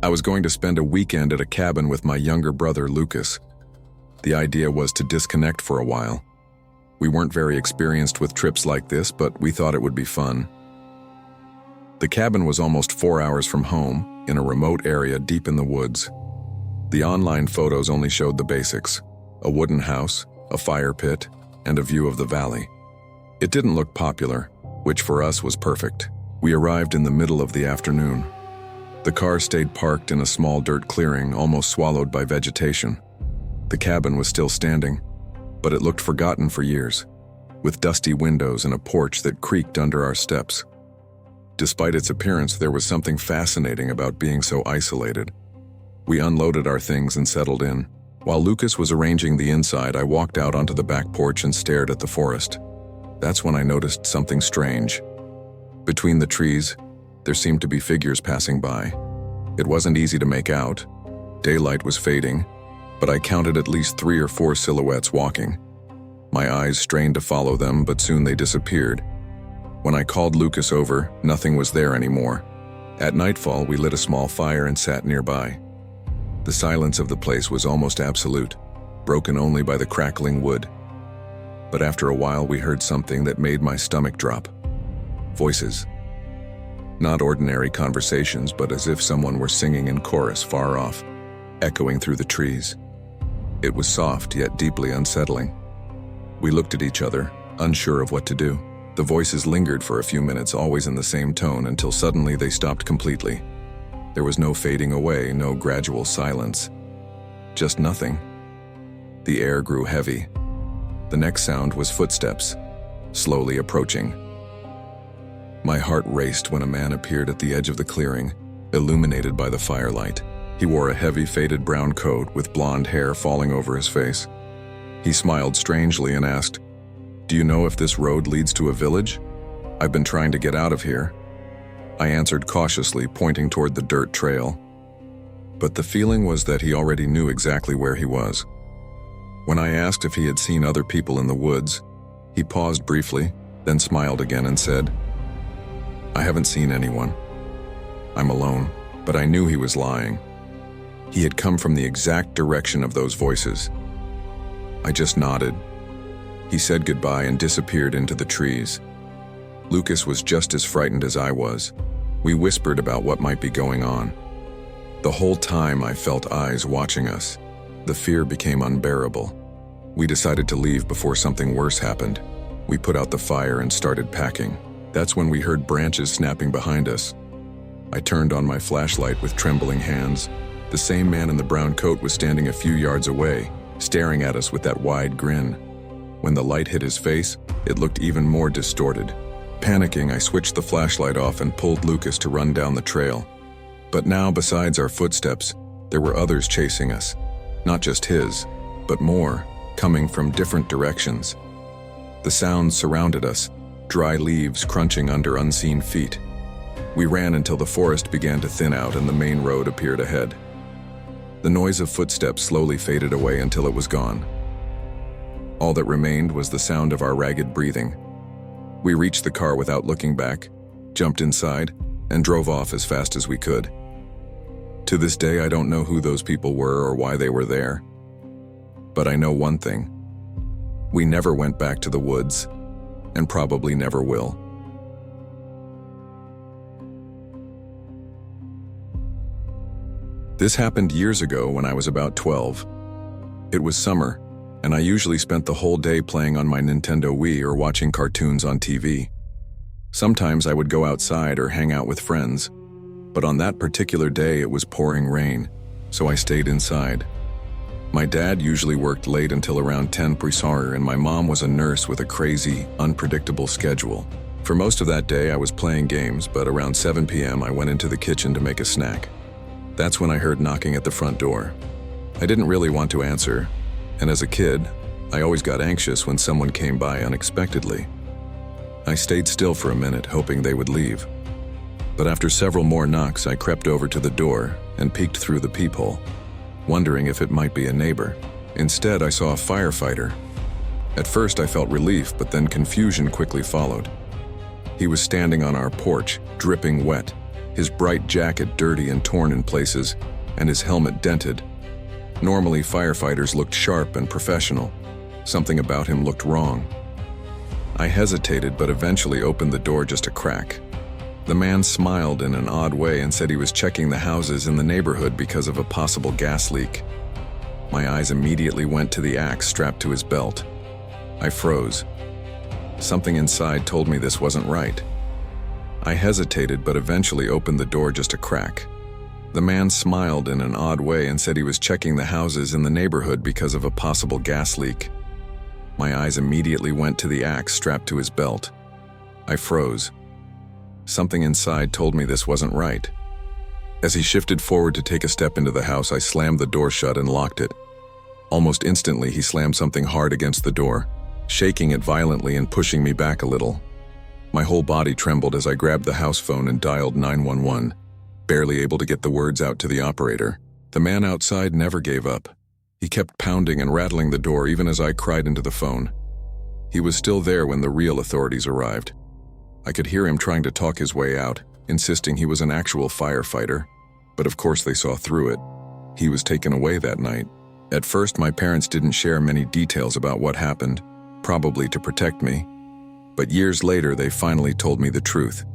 I was going to spend a weekend at a cabin with my younger brother, Lucas. The idea was to disconnect for a while. We weren't very experienced with trips like this, but we thought it would be fun. The cabin was almost 4 hours from home, in a remote area deep in the woods. The online photos only showed the basics: a wooden house, a fire pit, and a view of the valley. It didn't look popular, which for us was perfect. We arrived in the middle of the afternoon. The car stayed parked in a small dirt clearing, almost swallowed by vegetation. The cabin was still standing, but it looked forgotten for years, with dusty windows and a porch that creaked under our steps. Despite its appearance, there was something fascinating about being so isolated. We unloaded our things and settled in. While Lucas was arranging the inside, I walked out onto the back porch and stared at the forest. That's when I noticed something strange. Between the trees, there seemed to be figures passing by. It wasn't easy to make out. Daylight was fading, but I counted at least 3 or 4 silhouettes walking. My eyes strained to follow them, but soon they disappeared. When I called Lucas over, nothing was there anymore. At nightfall, we lit a small fire and sat nearby. The silence of the place was almost absolute, broken only by the crackling wood. But after a while, we heard something that made my stomach drop. Voices. Not ordinary conversations, but as if someone were singing in chorus far off, echoing through the trees. It was soft, yet deeply unsettling. We looked at each other, unsure of what to do. The voices lingered for a few minutes, always in the same tone, until suddenly they stopped completely. There was no fading away, no gradual silence. Just nothing. The air grew heavy. The next sound was footsteps, slowly approaching. My heart raced when a man appeared at the edge of the clearing, illuminated by the firelight. He wore a heavy, faded brown coat with blonde hair falling over his face. He smiled strangely and asked, "Do you know if this road leads to a village? I've been trying to get out of here." I answered cautiously, pointing toward the dirt trail. But the feeling was that he already knew exactly where he was. When I asked if he had seen other people in the woods, he paused briefly, then smiled again and said, "I haven't seen anyone. I'm alone." But I knew he was lying. He had come from the exact direction of those voices. I just nodded. He said goodbye and disappeared into the trees. Lucas was just as frightened as I was. We whispered about what might be going on. The whole time I felt eyes watching us. The fear became unbearable. We decided to leave before something worse happened. We put out the fire and started packing. That's when we heard branches snapping behind us. I turned on my flashlight with trembling hands. The same man in the brown coat was standing a few yards away, staring at us with that wide grin. When the light hit his face, it looked even more distorted. Panicking, I switched the flashlight off and pulled Lucas to run down the trail. But now, besides our footsteps, there were others chasing us. Not just his, but more, coming from different directions. The sounds surrounded us, dry leaves crunching under unseen feet. We ran until the forest began to thin out and the main road appeared ahead. The noise of footsteps slowly faded away until it was gone. All that remained was the sound of our ragged breathing. We reached the car without looking back, jumped inside, and drove off as fast as we could. To this day, I don't know who those people were or why they were there. But I know one thing. We never went back to the woods, and probably never will. This happened years ago when I was about 12. It was summer, and I usually spent the whole day playing on my Nintendo Wii or watching cartoons on TV. Sometimes I would go outside or hang out with friends, but on that particular day it was pouring rain, so I stayed inside. My dad usually worked late until around 10 p.m. and my mom was a nurse with a crazy, unpredictable schedule. For most of that day I was playing games, but around 7 p.m. I went into the kitchen to make a snack. That's when I heard knocking at the front door. I didn't really want to answer, and as a kid, I always got anxious when someone came by unexpectedly. I stayed still for a minute, hoping they would leave. But after several more knocks, I crept over to the door and peeked through the peephole, wondering if it might be a neighbor. Instead, I saw a firefighter. At first, I felt relief, but then confusion quickly followed. He was standing on our porch, dripping wet, his bright jacket dirty and torn in places, and his helmet dented. Normally, firefighters looked sharp and professional. Something about him looked wrong. I hesitated, but eventually opened the door just a crack. The man smiled in an odd way and said he was checking the houses in the neighborhood because of a possible gas leak. My eyes immediately went to the axe strapped to his belt. I froze. Something inside told me this wasn't right. I hesitated, but eventually opened the door just a crack. The man smiled in an odd way and said he was checking the houses in the neighborhood because of a possible gas leak. My eyes immediately went to the axe strapped to his belt. I froze. Something inside told me this wasn't right. As he shifted forward to take a step into the house, I slammed the door shut and locked it. Almost instantly, he slammed something hard against the door, shaking it violently and pushing me back a little. My whole body trembled as I grabbed the house phone and dialed 911, barely able to get the words out to the operator. The man outside never gave up. He kept pounding and rattling the door even as I cried into the phone. He was still there when the real authorities arrived. I could hear him trying to talk his way out, insisting he was an actual firefighter, but of course they saw through it. He was taken away that night. At first, my parents didn't share many details about what happened, probably to protect me. But years later, they finally told me the truth.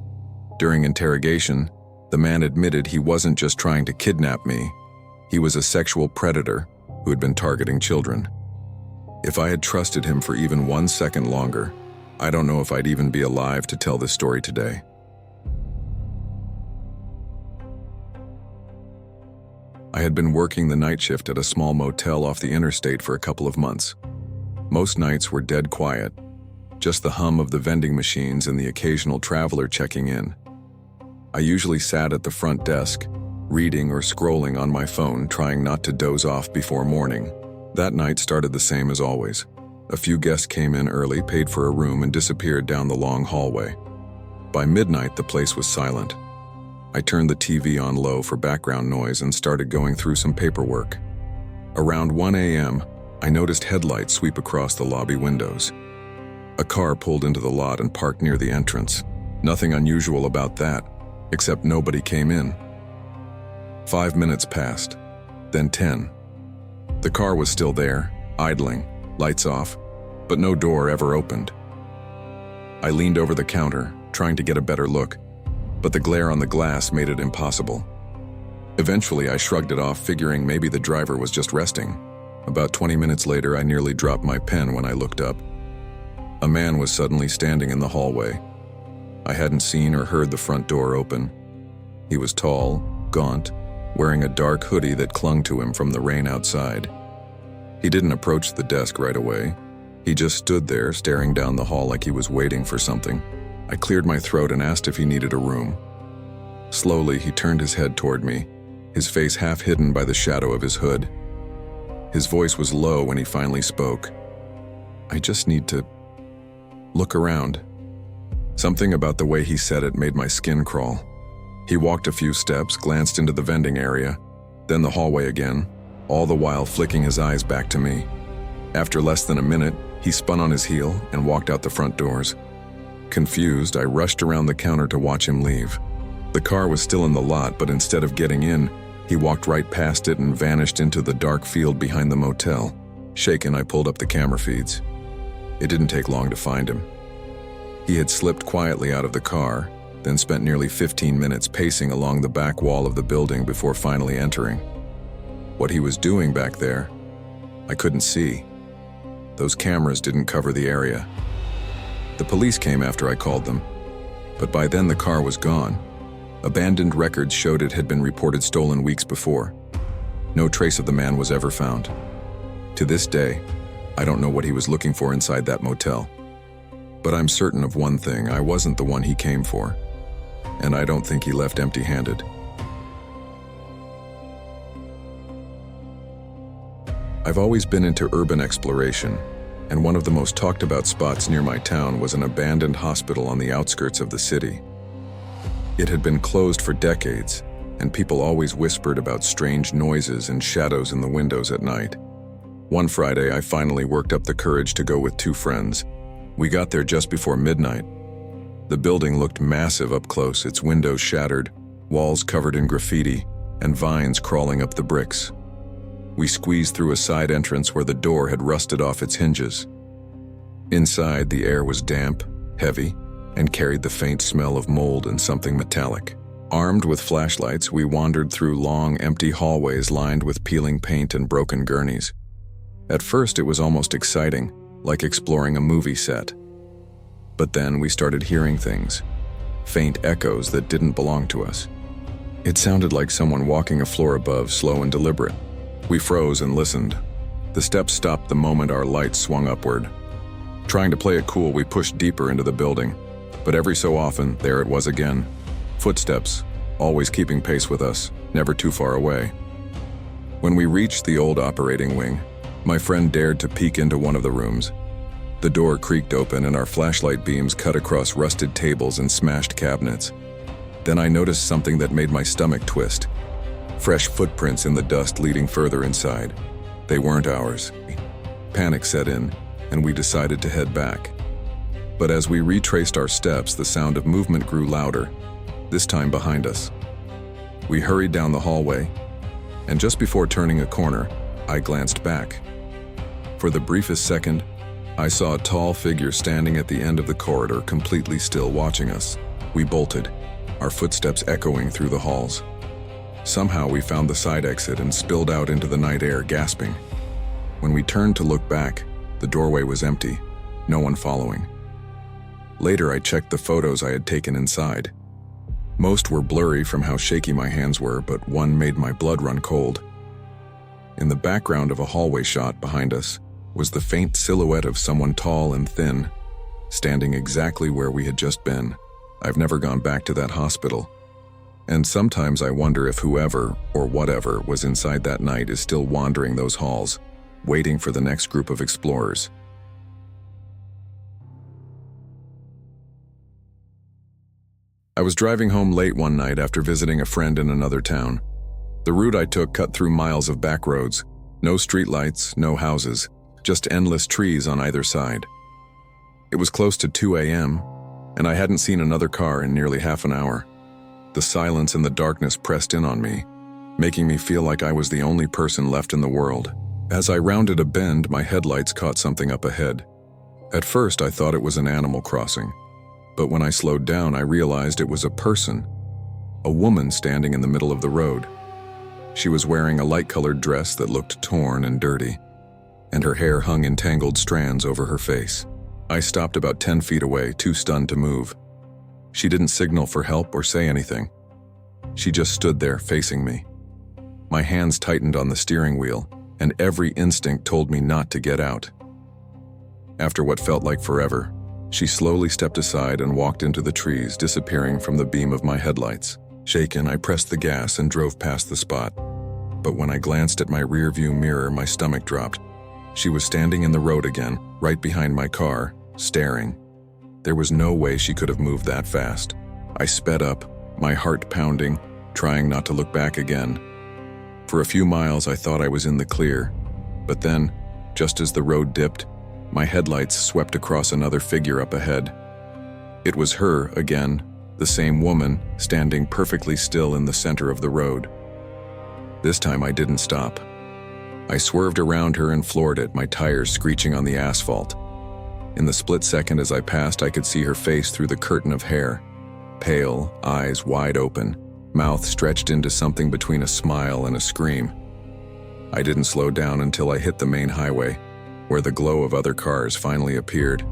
During interrogation, the man admitted he wasn't just trying to kidnap me. He was a sexual predator who had been targeting children. If I had trusted him for even 1 second longer, I don't know if I'd even be alive to tell this story today. I had been working the night shift at a small motel off the interstate for a couple of months. Most nights were dead quiet, just the hum of the vending machines and the occasional traveler checking in. I usually sat at the front desk, reading or scrolling on my phone, trying not to doze off before morning. That night started the same as always. A few guests came in early, paid for a room, and disappeared down the long hallway. By midnight, the place was silent. I turned the TV on low for background noise and started going through some paperwork. Around 1 a.m., I noticed headlights sweep across the lobby windows. A car pulled into the lot and parked near the entrance. Nothing unusual about that, except nobody came in. 5 minutes passed, then 10. The car was still there, idling, lights off, but no door ever opened. I leaned over the counter, trying to get a better look, but the glare on the glass made it impossible. Eventually, I shrugged it off, figuring maybe the driver was just resting. About 20 minutes later, I nearly dropped my pen when I looked up. A man was suddenly standing in the hallway. I hadn't seen or heard the front door open. He was tall, gaunt, wearing a dark hoodie that clung to him from the rain outside. He didn't approach the desk right away. He just stood there, staring down the hall like he was waiting for something. I cleared my throat and asked if he needed a room. Slowly, he turned his head toward me, his face half hidden by the shadow of his hood. His voice was low when he finally spoke. "I just need to look around." Something about the way he said it made my skin crawl. He walked a few steps, glanced into the vending area, then the hallway again, all the while flicking his eyes back to me. After less than a minute, he spun on his heel and walked out the front doors. Confused, I rushed around the counter to watch him leave. The car was still in the lot, but instead of getting in, he walked right past it and vanished into the dark field behind the motel. Shaken, I pulled up the camera feeds. It didn't take long to find him. He had slipped quietly out of the car, then spent nearly 15 minutes pacing along the back wall of the building before finally entering. What he was doing back there, I couldn't see. Those cameras didn't cover the area. The police came after I called them, but by then the car was gone. Abandoned records showed it had been reported stolen weeks before. No trace of the man was ever found. To this day, I don't know what he was looking for inside that motel. But I'm certain of one thing: I wasn't the one he came for. And I don't think he left empty-handed. I've always been into urban exploration, and one of the most talked about spots near my town was an abandoned hospital on the outskirts of the city. It had been closed for decades, and people always whispered about strange noises and shadows in the windows at night. One Friday, I finally worked up the courage to go with 2 friends. We got there just before midnight. The building looked massive up close, its windows shattered, walls covered in graffiti, and vines crawling up the bricks. We squeezed through a side entrance where the door had rusted off its hinges. Inside, the air was damp, heavy, and carried the faint smell of mold and something metallic. Armed with flashlights, we wandered through long, empty hallways lined with peeling paint and broken gurneys. At first, it was almost exciting, like exploring a movie set. But then we started hearing things, faint echoes that didn't belong to us. It sounded like someone walking a floor above, slow and deliberate. We froze and listened. The steps stopped the moment our lights swung upward. Trying to play it cool, we pushed deeper into the building, but every so often, there it was again. Footsteps, always keeping pace with us, never too far away. When we reached the old operating wing, my friend dared to peek into one of the rooms. The door creaked open and our flashlight beams cut across rusted tables and smashed cabinets. Then I noticed something that made my stomach twist. Fresh footprints in the dust leading further inside. They weren't ours. Panic set in, and we decided to head back. But as we retraced our steps, the sound of movement grew louder, this time behind us. We hurried down the hallway, and just before turning a corner, I glanced back. For the briefest second, I saw a tall figure standing at the end of the corridor, completely still, watching us. We bolted, our footsteps echoing through the halls. Somehow we found the side exit and spilled out into the night air, gasping. When we turned to look back, the doorway was empty, no one following. Later, I checked the photos I had taken inside. Most were blurry from how shaky my hands were, but one made my blood run cold. In the background of a hallway shot behind us was the faint silhouette of someone tall and thin, standing exactly where we had just been. I've never gone back to that hospital, and sometimes I wonder if whoever or whatever was inside that night is still wandering those halls, waiting for the next group of explorers. I was driving home late one night after visiting a friend in another town. The route I took cut through miles of back roads, no streetlights, no houses, just endless trees on either side. It was close to 2 a.m., and I hadn't seen another car in nearly half an hour. The silence and the darkness pressed in on me, making me feel like I was the only person left in the world. As I rounded a bend, my headlights caught something up ahead. At first, I thought it was an animal crossing. But when I slowed down, I realized it was a person, a woman standing in the middle of the road. She was wearing a light-colored dress that looked torn and dirty, and her hair hung in tangled strands over her face. I stopped about 10 feet away, too stunned to move. She didn't signal for help or say anything. She just stood there, facing me. My hands tightened on the steering wheel, and every instinct told me not to get out. After what felt like forever, she slowly stepped aside and walked into the trees, disappearing from the beam of my headlights. Shaken, I pressed the gas and drove past the spot. But when I glanced at my rearview mirror, my stomach dropped. She was standing in the road again, right behind my car, staring. There was no way she could have moved that fast. I sped up, my heart pounding, trying not to look back again. For a few miles, I thought I was in the clear. But then, just as the road dipped, my headlights swept across another figure up ahead. It was her again, the same woman, standing perfectly still in the center of the road. This time I didn't stop. I swerved around her and floored it, my tires screeching on the asphalt. In the split second as I passed, I could see her face through the curtain of hair. Pale, eyes wide open, mouth stretched into something between a smile and a scream. I didn't slow down until I hit the main highway, where the glow of other cars finally appeared.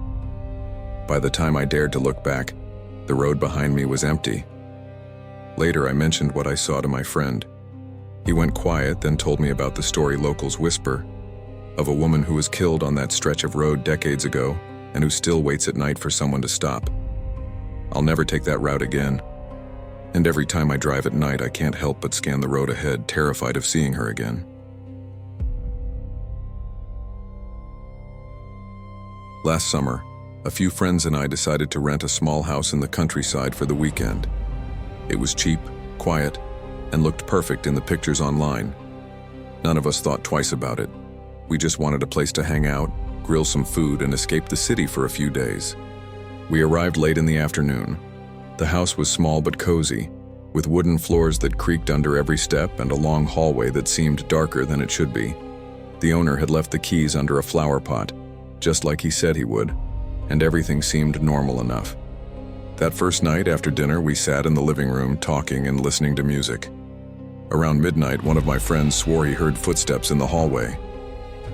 By the time I dared to look back, the road behind me was empty. Later, I mentioned what I saw to my friend. He went quiet, then told me about the story locals whisper, of a woman who was killed on that stretch of road decades ago and who still waits at night for someone to stop. I'll never take that route again. And every time I drive at night, I can't help but scan the road ahead, terrified of seeing her again. Last summer, a few friends and I decided to rent a small house in the countryside for the weekend. It was cheap, quiet, and looked perfect in the pictures online. None of us thought twice about it. We just wanted a place to hang out, grill some food, and escape the city for a few days. We arrived late in the afternoon. The house was small but cozy, with wooden floors that creaked under every step and a long hallway that seemed darker than it should be. The owner had left the keys under a flower pot, just like he said he would, and everything seemed normal enough. That first night after dinner, we sat in the living room talking and listening to music. Around midnight, one of my friends swore he heard footsteps in the hallway.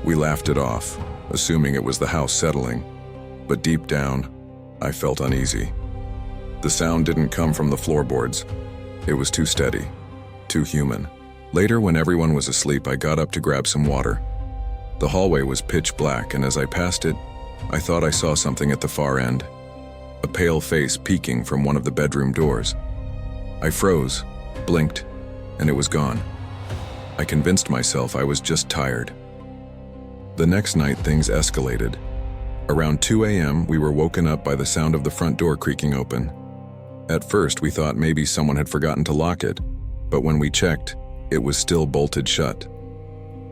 We laughed it off, assuming it was the house settling, but deep down, I felt uneasy. The sound didn't come from the floorboards. It was too steady, too human. Later, when everyone was asleep, I got up to grab some water. The hallway was pitch black, and as I passed it, I thought I saw something at the far end. A pale face peeking from one of the bedroom doors. I froze, blinked, and it was gone. I convinced myself I was just tired. The next night, things escalated. Around 2 a.m., we were woken up by the sound of the front door creaking open. At first, we thought maybe someone had forgotten to lock it, but when we checked, it was still bolted shut.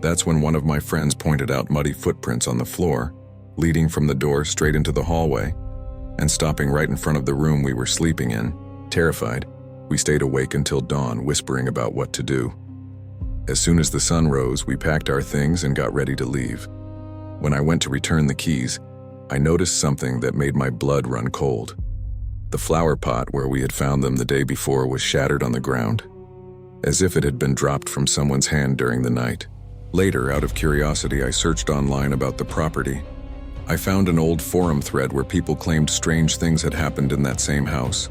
That's when one of my friends pointed out muddy footprints on the floor, leading from the door straight into the hallway, and stopping right in front of the room we were sleeping in. Terrified, we stayed awake until dawn, whispering about what to do. As soon as the sun rose, we packed our things and got ready to leave. When I went to return the keys, I noticed something that made my blood run cold. The flower pot where we had found them the day before was shattered on the ground, as if it had been dropped from someone's hand during the night. Later, out of curiosity, I searched online about the property. I found an old forum thread where people claimed strange things had happened in that same house.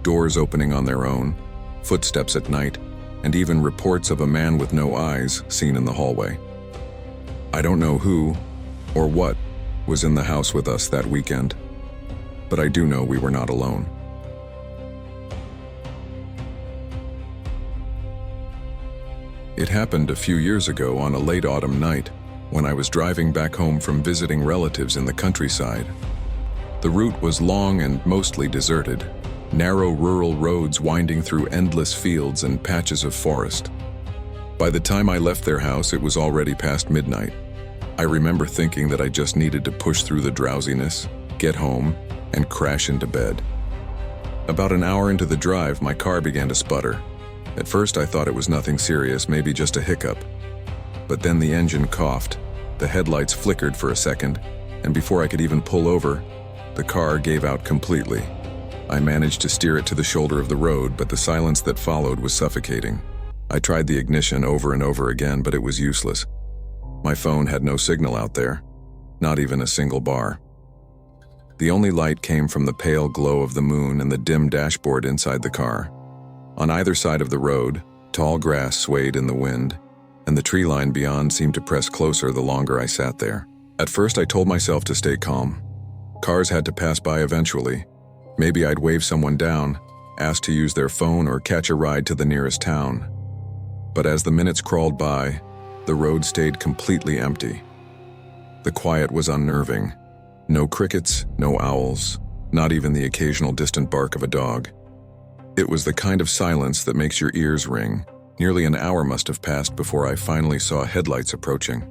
Doors opening on their own, footsteps at night, and even reports of a man with no eyes seen in the hallway. I don't know who or what was in the house with us that weekend, but I do know we were not alone. It happened a few years ago on a late autumn night when I was driving back home from visiting relatives in the countryside. The route was long and mostly deserted, narrow rural roads winding through endless fields and patches of forest. By the time I left their house, it was already past midnight. I remember thinking that I just needed to push through the drowsiness, get home, and crash into bed. About an hour into the drive, my car began to sputter. At first, I thought it was nothing serious, maybe just a hiccup. But then the engine coughed, the headlights flickered for a second, and before I could even pull over, the car gave out completely. I managed to steer it to the shoulder of the road, but the silence that followed was suffocating. I tried the ignition over and over again, but it was useless. My phone had no signal out there, not even a single bar. The only light came from the pale glow of the moon and the dim dashboard inside the car. On either side of the road, tall grass swayed in the wind, and the tree line beyond seemed to press closer the longer I sat there. At first, I told myself to stay calm. Cars had to pass by eventually. Maybe I'd wave someone down, ask to use their phone, or catch a ride to the nearest town. But as the minutes crawled by, the road stayed completely empty. The quiet was unnerving. No crickets, no owls, not even the occasional distant bark of a dog. It was the kind of silence that makes your ears ring. Nearly an hour must have passed before I finally saw headlights approaching.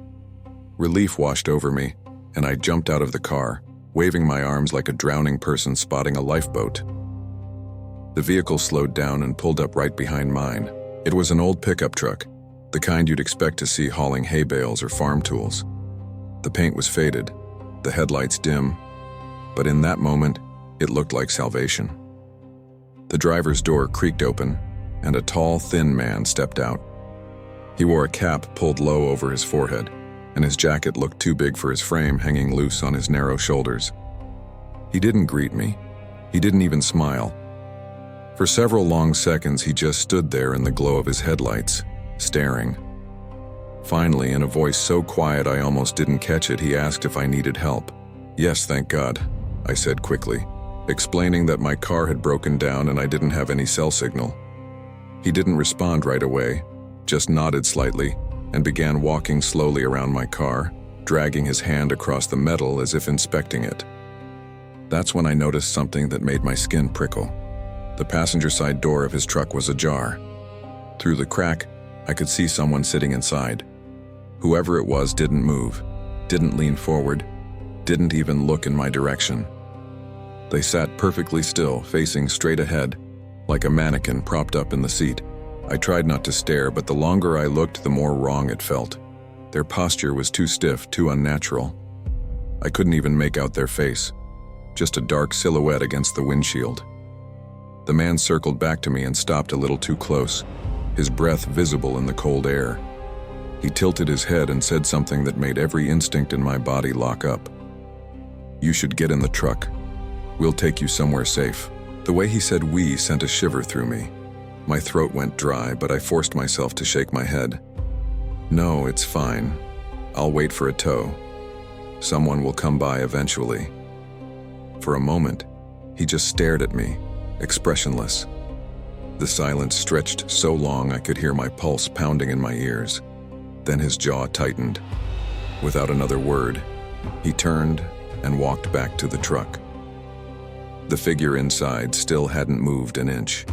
Relief washed over me, and I jumped out of the car, waving my arms like a drowning person spotting a lifeboat. The vehicle slowed down and pulled up right behind mine. It was an old pickup truck, the kind you'd expect to see hauling hay bales or farm tools. The paint was faded, the headlights dim, but in that moment, it looked like salvation. The driver's door creaked open, and a tall, thin man stepped out. He wore a cap pulled low over his forehead, and his jacket looked too big for his frame, hanging loose on his narrow shoulders. He didn't greet me. He didn't even smile. For several long seconds, he just stood there in the glow of his headlights, staring. Finally, in a voice so quiet I almost didn't catch it, he asked if I needed help. "Yes, thank God," I said quickly, explaining that my car had broken down and I didn't have any cell signal. He didn't respond right away, just nodded slightly and began walking slowly around my car, dragging his hand across the metal as if inspecting it. That's when I noticed something that made my skin prickle. The passenger side door of his truck was ajar. Through the crack, I could see someone sitting inside. Whoever it was didn't move, didn't lean forward, didn't even look in my direction. They sat perfectly still, facing straight ahead, like a mannequin propped up in the seat. I tried not to stare, but the longer I looked, the more wrong it felt. Their posture was too stiff, too unnatural. I couldn't even make out their face, just a dark silhouette against the windshield. The man circled back to me and stopped a little too close, his breath visible in the cold air. He tilted his head and said something that made every instinct in my body lock up. "You should get in the truck. We'll take you somewhere safe." The way he said "we" sent a shiver through me. My throat went dry, but I forced myself to shake my head. "No, it's fine. I'll wait for a tow. Someone will come by eventually." For a moment, he just stared at me, expressionless. The silence stretched so long I could hear my pulse pounding in my ears. Then his jaw tightened. Without another word, he turned and walked back to the truck. The figure inside still hadn't moved an inch.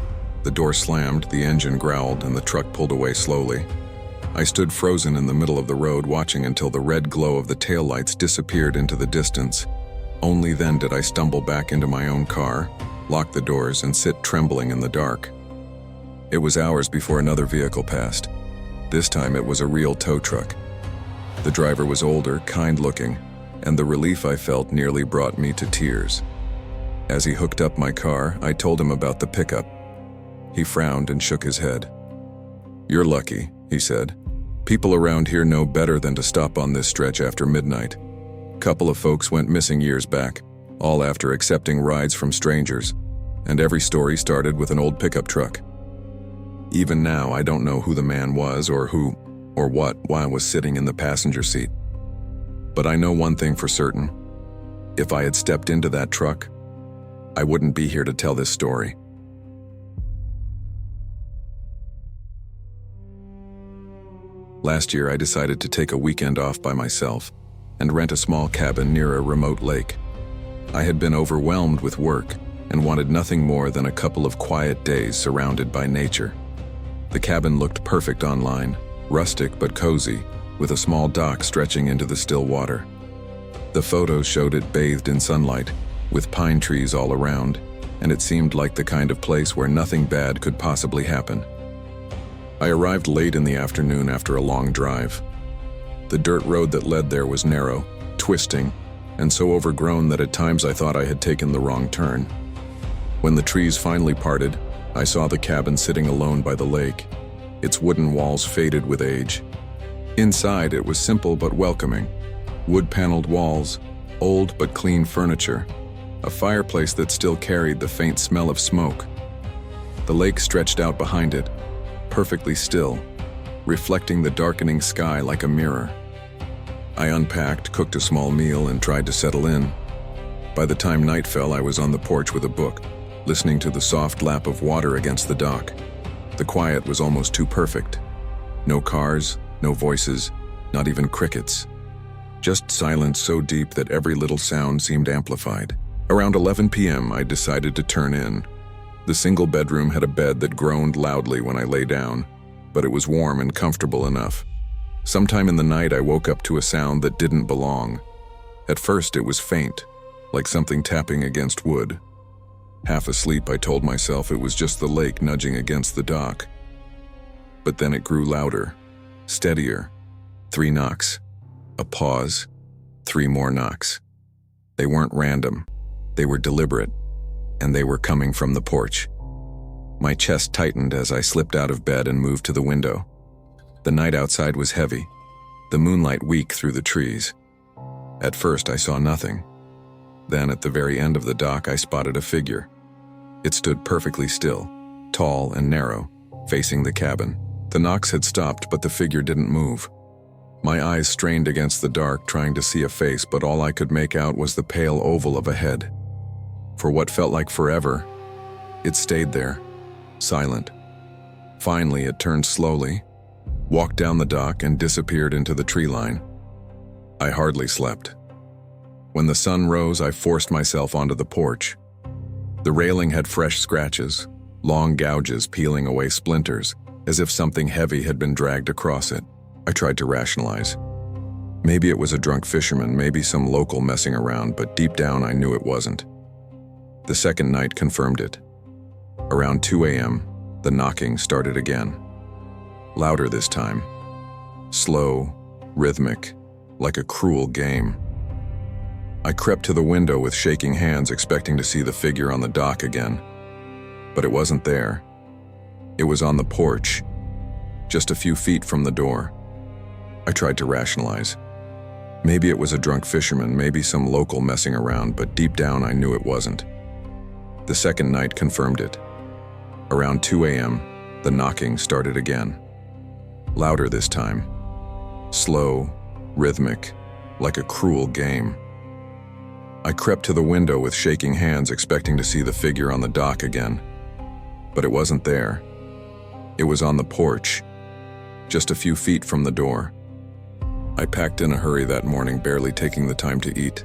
The door slammed, the engine growled, and the truck pulled away slowly. I stood frozen in the middle of the road, watching until the red glow of the taillights disappeared into the distance. Only then did I stumble back into my own car, lock the doors, and sit trembling in the dark. It was hours before another vehicle passed. This time it was a real tow truck. The driver was older, kind-looking, and the relief I felt nearly brought me to tears. As he hooked up my car, I told him about the pickup. He frowned and shook his head. "You're lucky," he said. "People around here know better than to stop on this stretch after midnight. Couple of folks went missing years back, all after accepting rides from strangers, and every story started with an old pickup truck. Even now, I don't know who the man was or who or what why I was sitting in the passenger seat. But I know one thing for certain. If I had stepped into that truck, I wouldn't be here to tell this story." Last year, I decided to take a weekend off by myself and rent a small cabin near a remote lake. I had been overwhelmed with work and wanted nothing more than a couple of quiet days surrounded by nature. The cabin looked perfect online, rustic but cozy, with a small dock stretching into the still water. The photos showed it bathed in sunlight, with pine trees all around, and it seemed like the kind of place where nothing bad could possibly happen. I arrived late in the afternoon after a long drive. The dirt road that led there was narrow, twisting, and so overgrown that at times I thought I had taken the wrong turn. When the trees finally parted, I saw the cabin sitting alone by the lake, its wooden walls faded with age. Inside, it was simple but welcoming. Wood-paneled walls, old but clean furniture, a fireplace that still carried the faint smell of smoke. The lake stretched out behind it, perfectly still, reflecting the darkening sky like a mirror. I unpacked, cooked a small meal, and tried to settle in. By the time night fell, I was on the porch with a book, listening to the soft lap of water against the dock. The quiet was almost too perfect. No cars, no voices, not even crickets. Just silence so deep that every little sound seemed amplified. Around 11 p.m., I decided to turn in. The single bedroom had a bed that groaned loudly when I lay down, but it was warm and comfortable enough. Sometime in the night, I woke up to a sound that didn't belong. At first, it was faint, like something tapping against wood. Half asleep, I told myself it was just the lake nudging against the dock. But then it grew louder, steadier. 3 knocks. A pause. 3 more knocks. They weren't random. They were deliberate, and they were coming from the porch. My chest tightened as I slipped out of bed and moved to the window. The night outside was heavy, the moonlight weak through the trees. At first, I saw nothing. Then, at the very end of the dock, I spotted a figure. It stood perfectly still, tall and narrow, facing the cabin. The knocks had stopped, but the figure didn't move. My eyes strained against the dark, trying to see a face, but all I could make out was the pale oval of a head. For what felt like forever, it stayed there, silent. Finally, it turned slowly, walked down the dock, and disappeared into the tree line. I hardly slept. When the sun rose, I forced myself onto the porch. The railing had fresh scratches, long gouges peeling away splinters, as if something heavy had been dragged across it. I tried to rationalize. Maybe it was a drunk fisherman, maybe some local messing around, but deep down I knew it wasn't. The second night confirmed it. Around 2 a.m., the knocking started again. Louder this time. Slow, rhythmic, like a cruel game. I crept to the window with shaking hands, expecting to see the figure on the dock again. But it wasn't there. It was on the porch, just a few feet from the door. I tried to rationalize. Maybe it was a drunk fisherman, maybe some local messing around, but deep down I knew it wasn't. The second night confirmed it. Around 2 a.m., the knocking started again. Louder this time. Slow, rhythmic, like a cruel game. I crept to the window with shaking hands, expecting to see the figure on the dock again. But it wasn't there. It was on the porch, just a few feet from the door. I packed in a hurry that morning, barely taking the time to eat.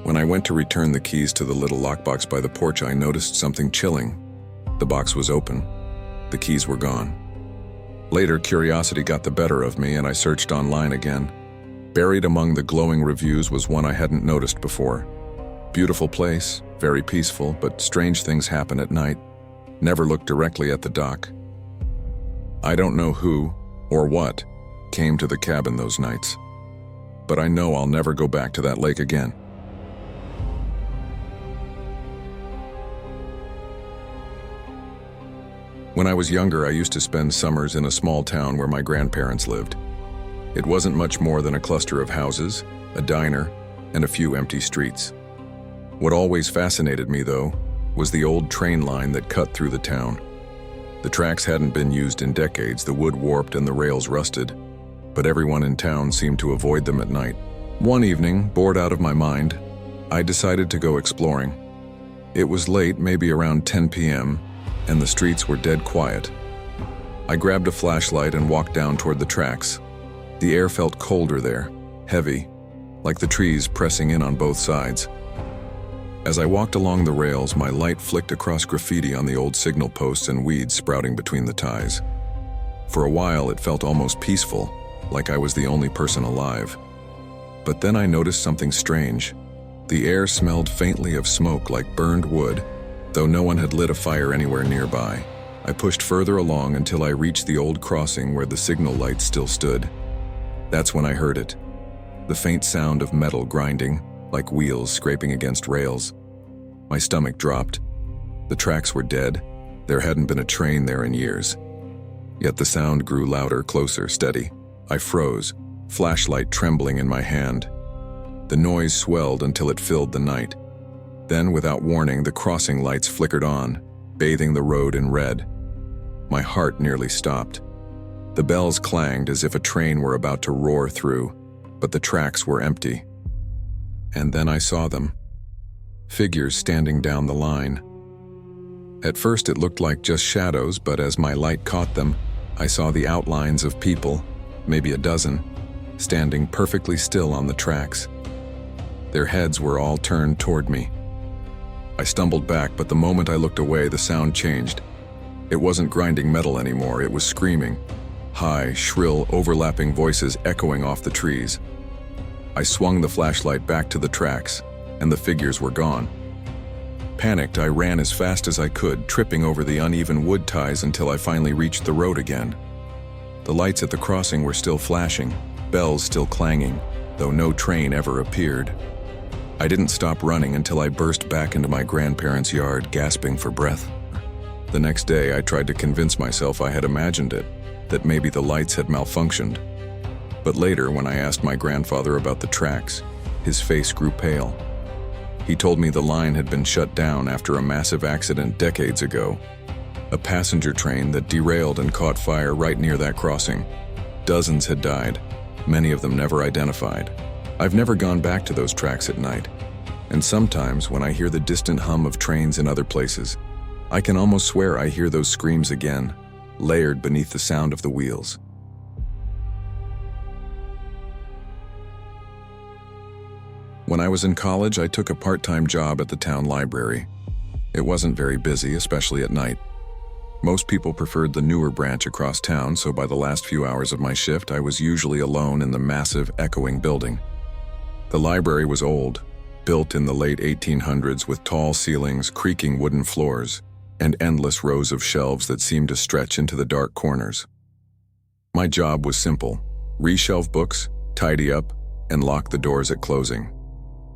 When I went to return the keys to the little lockbox by the porch, I noticed something chilling. The box was open. The keys were gone. Later, curiosity got the better of me, and I searched online again. Buried among the glowing reviews was one I hadn't noticed before. Beautiful place, very peaceful, but strange things happen at night. Never look directly at the dock. I don't know who or what came to the cabin those nights, but I know I'll never go back to that lake again. When I was younger, I used to spend summers in a small town where my grandparents lived. It wasn't much more than a cluster of houses, a diner, and a few empty streets. What always fascinated me, though, was the old train line that cut through the town. The tracks hadn't been used in decades, the wood warped and the rails rusted, but everyone in town seemed to avoid them at night. One evening, bored out of my mind, I decided to go exploring. It was late, maybe around 10 p.m., and the streets were dead quiet. I grabbed a flashlight and walked down toward the tracks. The air felt colder there, heavy, like the trees pressing in on both sides. As I walked along the rails, my light flicked across graffiti on the old signal posts and weeds sprouting between the ties. For a while, it felt almost peaceful, like I was the only person alive. But then I noticed something strange. The air smelled faintly of smoke, like burned wood, though no one had lit a fire anywhere nearby. I pushed further along until I reached the old crossing where the signal lights still stood. That's when I heard it. The faint sound of metal grinding, like wheels scraping against rails. My stomach dropped. The tracks were dead. There hadn't been a train there in years. Yet the sound grew louder, closer, steady. I froze, flashlight trembling in my hand. The noise swelled until it filled the night. Then, without warning, the crossing lights flickered on, bathing the road in red. My heart nearly stopped. The bells clanged as if a train were about to roar through, but the tracks were empty. And then I saw them. Figures standing down the line. At first it looked like just shadows, but as my light caught them, I saw the outlines of people, maybe a dozen, standing perfectly still on the tracks. Their heads were all turned toward me. I stumbled back, but the moment I looked away, the sound changed. It wasn't grinding metal anymore, it was screaming. High, shrill, overlapping voices echoing off the trees. I swung the flashlight back to the tracks, and the figures were gone. Panicked, I ran as fast as I could, tripping over the uneven wood ties until I finally reached the road again. The lights at the crossing were still flashing, bells still clanging, though no train ever appeared. I didn't stop running until I burst back into my grandparents' yard, gasping for breath. The next day, I tried to convince myself I had imagined it, that maybe the lights had malfunctioned. But later, when I asked my grandfather about the tracks, his face grew pale. He told me the line had been shut down after a massive accident decades ago. A passenger train that derailed and caught fire right near that crossing. Dozens had died, many of them never identified. I've never gone back to those tracks at night, and sometimes when I hear the distant hum of trains in other places, I can almost swear I hear those screams again, layered beneath the sound of the wheels. When I was in college, I took a part-time job at the town library. It wasn't very busy, especially at night. Most people preferred the newer branch across town, so by the last few hours of my shift, I was usually alone in the massive, echoing building. The library was old, built in the late 1800s with tall ceilings, creaking wooden floors, and endless rows of shelves that seemed to stretch into the dark corners. My job was simple: reshelve books, tidy up, and lock the doors at closing.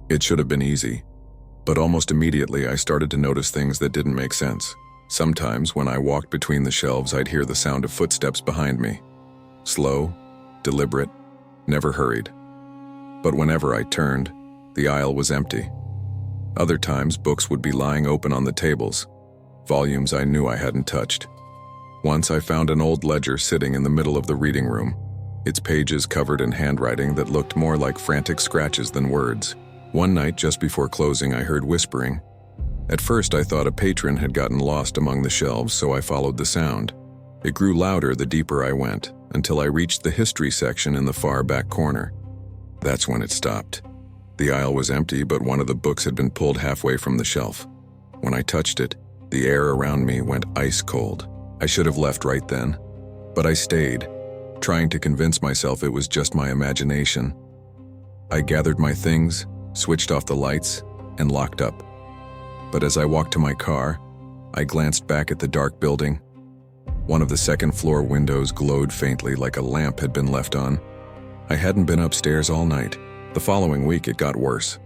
It should have been easy, but almost immediately I started to notice things that didn't make sense. Sometimes when I walked between the shelves, I'd hear the sound of footsteps behind me. Slow, deliberate, never hurried. But whenever I turned, the aisle was empty. Other times, books would be lying open on the tables, volumes I knew I hadn't touched. Once I found an old ledger sitting in the middle of the reading room, its pages covered in handwriting that looked more like frantic scratches than words. One night just before closing, I heard whispering. At first I thought a patron had gotten lost among the shelves, so I followed the sound. It grew louder the deeper I went, until I reached the history section in the far back corner. That's when it stopped. The aisle was empty, but one of the books had been pulled halfway from the shelf. When I touched it, the air around me went ice cold. I should have left right then, but I stayed, trying to convince myself it was just my imagination. I gathered my things, switched off the lights, and locked up. But as I walked to my car, I glanced back at the dark building. One of the second-floor windows glowed faintly, like a lamp had been left on. I hadn't been upstairs all night. The following week, it got worse.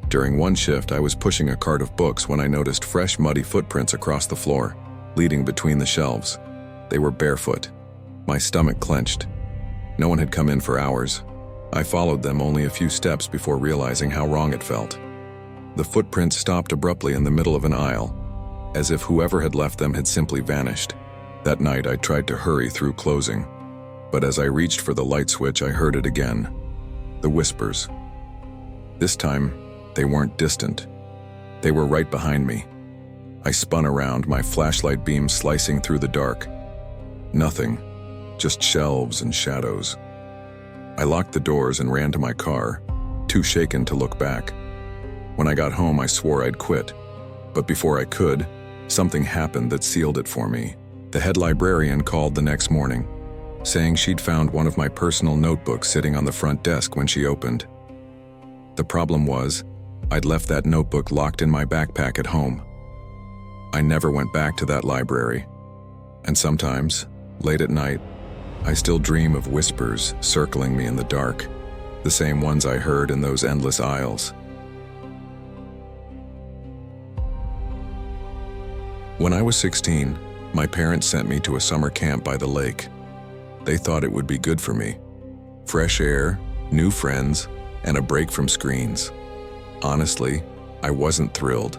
During one shift, I was pushing a cart of books when I noticed fresh, muddy footprints across the floor, leading between the shelves. They were barefoot. My stomach clenched. No one had come in for hours. I followed them only a few steps before realizing how wrong it felt. The footprints stopped abruptly in the middle of an aisle, as if whoever had left them had simply vanished. That night, I tried to hurry through closing, but as I reached for the light switch, I heard it again. The whispers. This time, they weren't distant. They were right behind me. I spun around, my flashlight beam slicing through the dark. Nothing, just shelves and shadows. I locked the doors and ran to my car, too shaken to look back. When I got home, I swore I'd quit, but before I could, something happened that sealed it for me. The head librarian called the next morning, saying she'd found one of my personal notebooks sitting on the front desk when she opened. The problem was, I'd left that notebook locked in my backpack at home. I never went back to that library, and sometimes, late at night, I still dream of whispers circling me in the dark, the same ones I heard in those endless aisles. When I was 16, my parents sent me to a summer camp by the lake. They thought it would be good for me. Fresh air, new friends, and a break from screens. Honestly, I wasn't thrilled.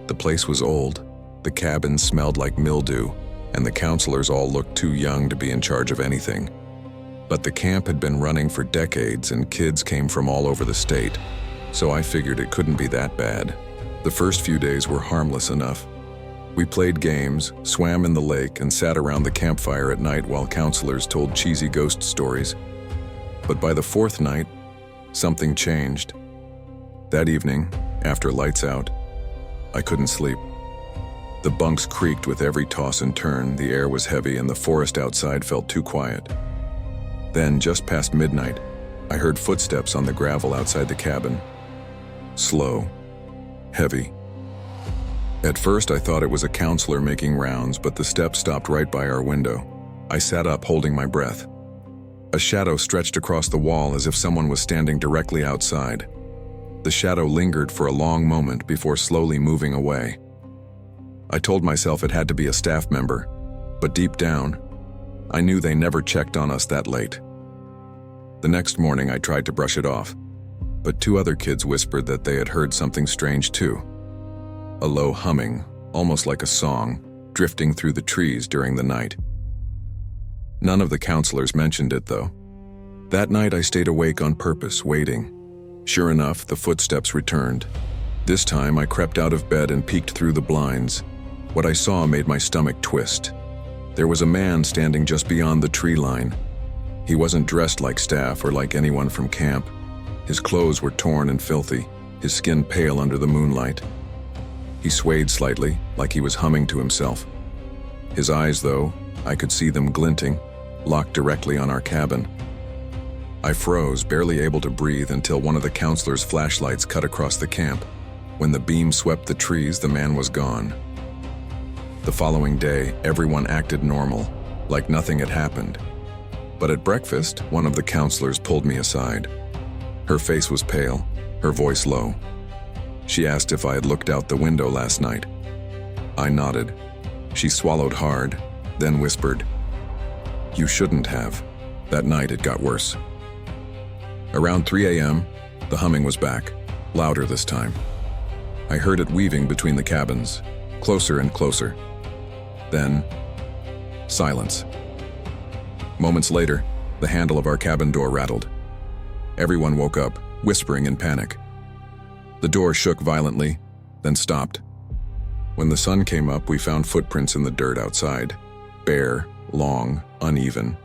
The place was old, the cabin smelled like mildew, and the counselors all looked too young to be in charge of anything. But the camp had been running for decades and kids came from all over the state, so I figured it couldn't be that bad. The first few days were harmless enough. We played games, swam in the lake, and sat around the campfire at night while counselors told cheesy ghost stories. But by the fourth night, something changed. That evening, after lights out, I couldn't sleep. The bunks creaked with every toss and turn, the air was heavy, and the forest outside felt too quiet. Then, just past midnight, I heard footsteps on the gravel outside the cabin. Slow, heavy. At first, I thought it was a counselor making rounds, but the steps stopped right by our window. I sat up, holding my breath. A shadow stretched across the wall as if someone was standing directly outside. The shadow lingered for a long moment before slowly moving away. I told myself it had to be a staff member, but deep down, I knew they never checked on us that late. The next morning, I tried to brush it off, but two other kids whispered that they had heard something strange too. A low humming, almost like a song, drifting through the trees during the night. None of the counselors mentioned it, though. That night, I stayed awake on purpose, waiting. Sure enough, the footsteps returned. This time, I crept out of bed and peeked through the blinds. What I saw made my stomach twist. There was a man standing just beyond the tree line. He wasn't dressed like staff or like anyone from camp. His clothes were torn and filthy, his skin pale under the moonlight. He swayed slightly, like he was humming to himself. His eyes, though, I could see them glinting, locked directly on our cabin. I froze, barely able to breathe, until one of the counselors' flashlights cut across the camp. When the beam swept the trees, the man was gone. The following day, everyone acted normal, like nothing had happened. But at breakfast, one of the counselors pulled me aside. Her face was pale, her voice low. She asked if I had looked out the window last night. I nodded. She swallowed hard, then whispered, "You shouldn't have." That night it got worse. Around 3 a.m., the humming was back, louder this time. I heard it weaving between the cabins, closer and closer. Then, silence. Moments later, the handle of our cabin door rattled. Everyone woke up, whispering in panic. The door shook violently, then stopped. When the sun came up, we found footprints in the dirt outside, bare, long, uneven.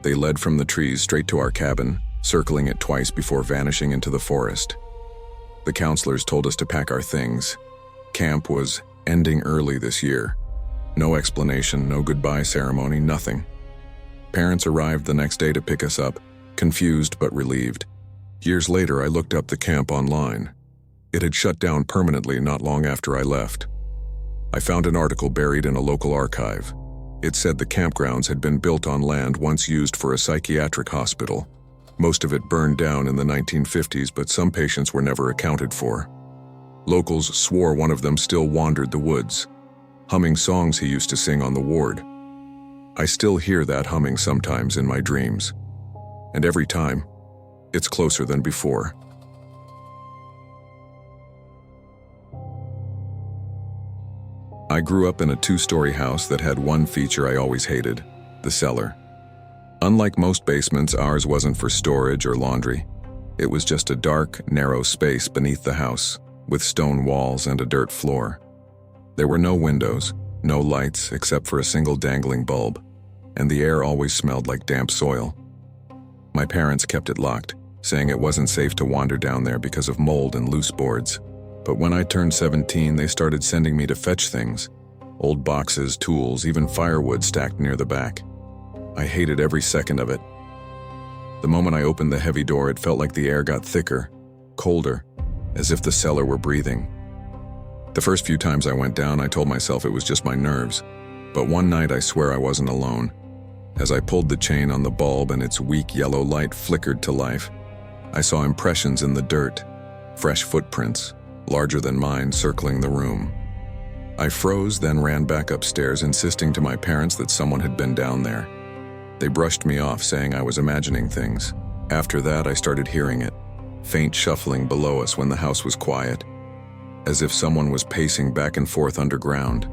They led from the trees straight to our cabin, circling it twice before vanishing into the forest. The counselors told us to pack our things. Camp was ending early this year. No explanation, no goodbye ceremony, nothing. Parents arrived the next day to pick us up, confused but relieved. Years later, I looked up the camp online. It had shut down permanently not long after I left. I found an article buried in a local archive. It said the campgrounds had been built on land once used for a psychiatric hospital. Most of it burned down in the 1950s, but some patients were never accounted for. Locals swore one of them still wandered the woods, humming songs he used to sing on the ward. I still hear that humming sometimes in my dreams. And every time, it's closer than before. I grew up in a 2-story house that had one feature I always hated: the cellar. Unlike most basements, ours wasn't for storage or laundry. It was just a dark, narrow space beneath the house, with stone walls and a dirt floor. There were no windows, no lights except for a single dangling bulb, and the air always smelled like damp soil. My parents kept it locked, saying it wasn't safe to wander down there because of mold and loose boards. But when I turned 17, they started sending me to fetch things: old boxes, tools, even firewood stacked near the back. I hated every second of it. The moment I opened the heavy door, it felt like the air got thicker, colder, as if the cellar were breathing. The first few times I went down, I told myself it was just my nerves. But one night, I swear I wasn't alone. As I pulled the chain on the bulb and its weak yellow light flickered to life, I saw impressions in the dirt, fresh footprints, larger than mine, circling the room. I froze, then ran back upstairs, insisting to my parents that someone had been down there. They brushed me off, saying I was imagining things. After that, I started hearing it, faint shuffling below us when the house was quiet, as if someone was pacing back and forth underground.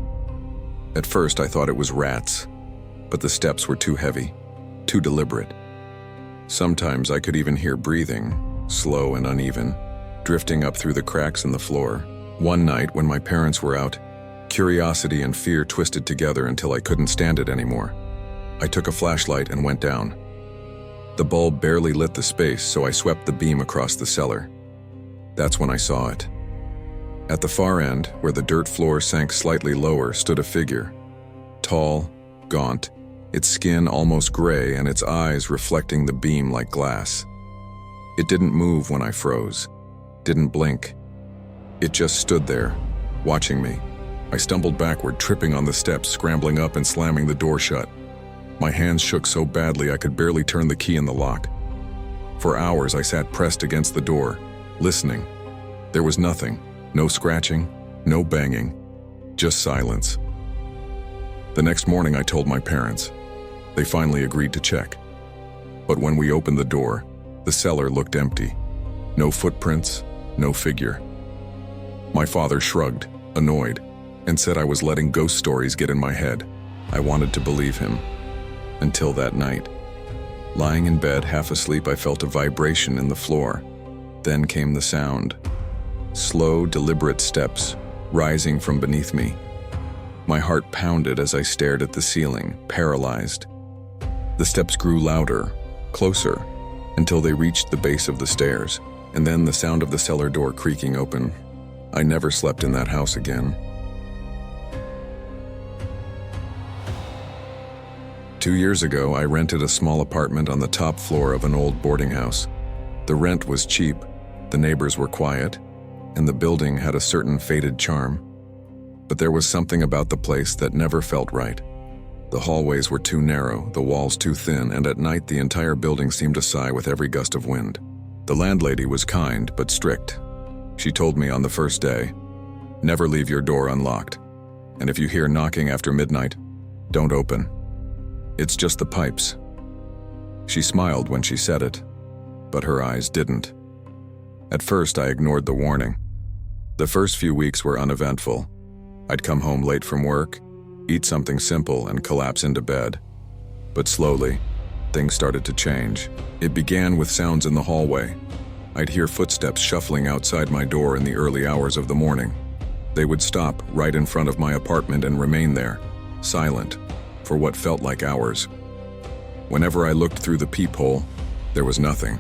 At first, I thought it was rats, but the steps were too heavy, too deliberate. Sometimes I could even hear breathing, slow and uneven, drifting up through the cracks in the floor. One night, when my parents were out, curiosity and fear twisted together until I couldn't stand it anymore. I took a flashlight and went down. The bulb barely lit the space, so I swept the beam across the cellar. That's when I saw it. At the far end, where the dirt floor sank slightly lower, stood a figure. Tall, gaunt, its skin almost gray and its eyes reflecting the beam like glass. It didn't move when I froze, didn't blink. It just stood there, watching me. I stumbled backward, tripping on the steps, scrambling up and slamming the door shut. My hands shook so badly I could barely turn the key in the lock. For hours I sat pressed against the door, listening. There was nothing, no scratching, no banging, just silence. The next morning I told my parents. They finally agreed to check. But when we opened the door, the cellar looked empty. No footprints, no figure. My father shrugged, annoyed, and said I was letting ghost stories get in my head. I wanted to believe him. Until that night. Lying in bed, half asleep, I felt a vibration in the floor. Then came the sound. Slow, deliberate steps, rising from beneath me. My heart pounded as I stared at the ceiling, paralyzed. The steps grew louder, closer, until they reached the base of the stairs, and then the sound of the cellar door creaking open. I never slept in that house again. 2 years ago, I rented a small apartment on the top floor of an old boarding house. The rent was cheap, the neighbors were quiet, and the building had a certain faded charm. But there was something about the place that never felt right. The hallways were too narrow, the walls too thin, and at night the entire building seemed to sigh with every gust of wind. The landlady was kind but strict. She told me on the first day, "Never leave your door unlocked. And if you hear knocking after midnight, don't open. It's just the pipes." She smiled when she said it, but her eyes didn't. At first, I ignored the warning. The first few weeks were uneventful. I'd come home late from work, eat something simple, and collapse into bed. But slowly, things started to change. It began with sounds in the hallway. I'd hear footsteps shuffling outside my door in the early hours of the morning. They would stop right in front of my apartment and remain there, silent, for what felt like hours. Whenever I looked through the peephole, there was nothing.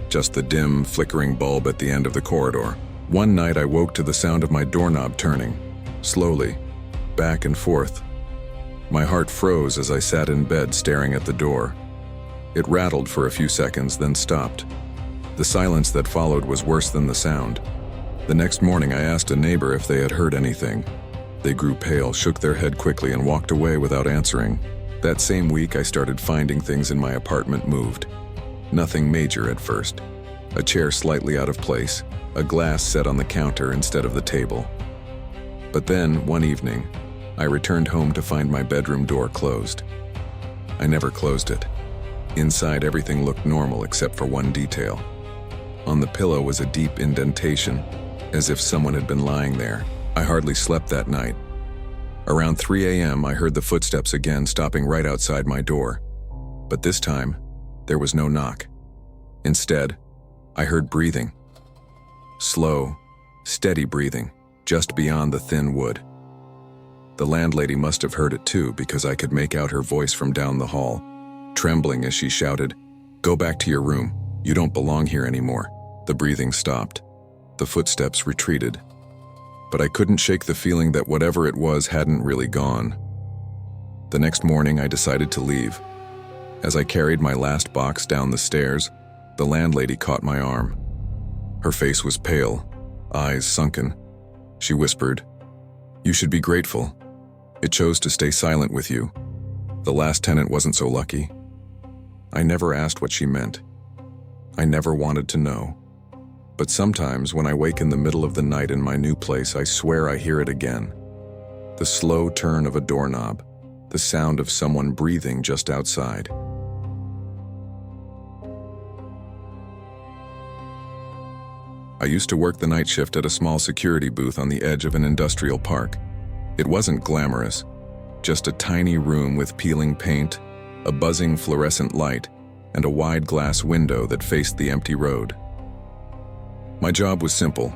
Just the dim, flickering bulb at the end of the corridor. One night I woke to the sound of my doorknob turning, slowly, back and forth. My heart froze as I sat in bed staring at the door. It rattled for a few seconds, then stopped. The silence that followed was worse than the sound. The next morning I asked a neighbor if they had heard anything. They grew pale, shook their head quickly, and walked away without answering. That same week I started finding things in my apartment moved. Nothing major at first. A chair slightly out of place, a glass set on the counter instead of the table. But then, one evening, I returned home to find my bedroom door closed. I never closed it. Inside, everything looked normal except for one detail. On the pillow was a deep indentation, as if someone had been lying there. I hardly slept that night. Around 3 a.m., I heard the footsteps again, stopping right outside my door. But this time, there was no knock. Instead, I heard breathing. Slow, steady breathing, just beyond the thin wood. The landlady must have heard it too, because I could make out her voice from down the hall, trembling as she shouted, "Go back to your room. You don't belong here anymore." The breathing stopped. The footsteps retreated. But I couldn't shake the feeling that whatever it was hadn't really gone. The next morning, I decided to leave. As I carried my last box down the stairs, the landlady caught my arm. Her face was pale, eyes sunken. She whispered, "You should be grateful. It chose to stay silent with you. The last tenant wasn't so lucky." I never asked what she meant. I never wanted to know. But sometimes when I wake in the middle of the night in my new place, I swear I hear it again. The slow turn of a doorknob, the sound of someone breathing just outside. I used to work the night shift at a small security booth on the edge of an industrial park. It wasn't glamorous, just a tiny room with peeling paint, a buzzing fluorescent light, and a wide glass window that faced the empty road. My job was simple: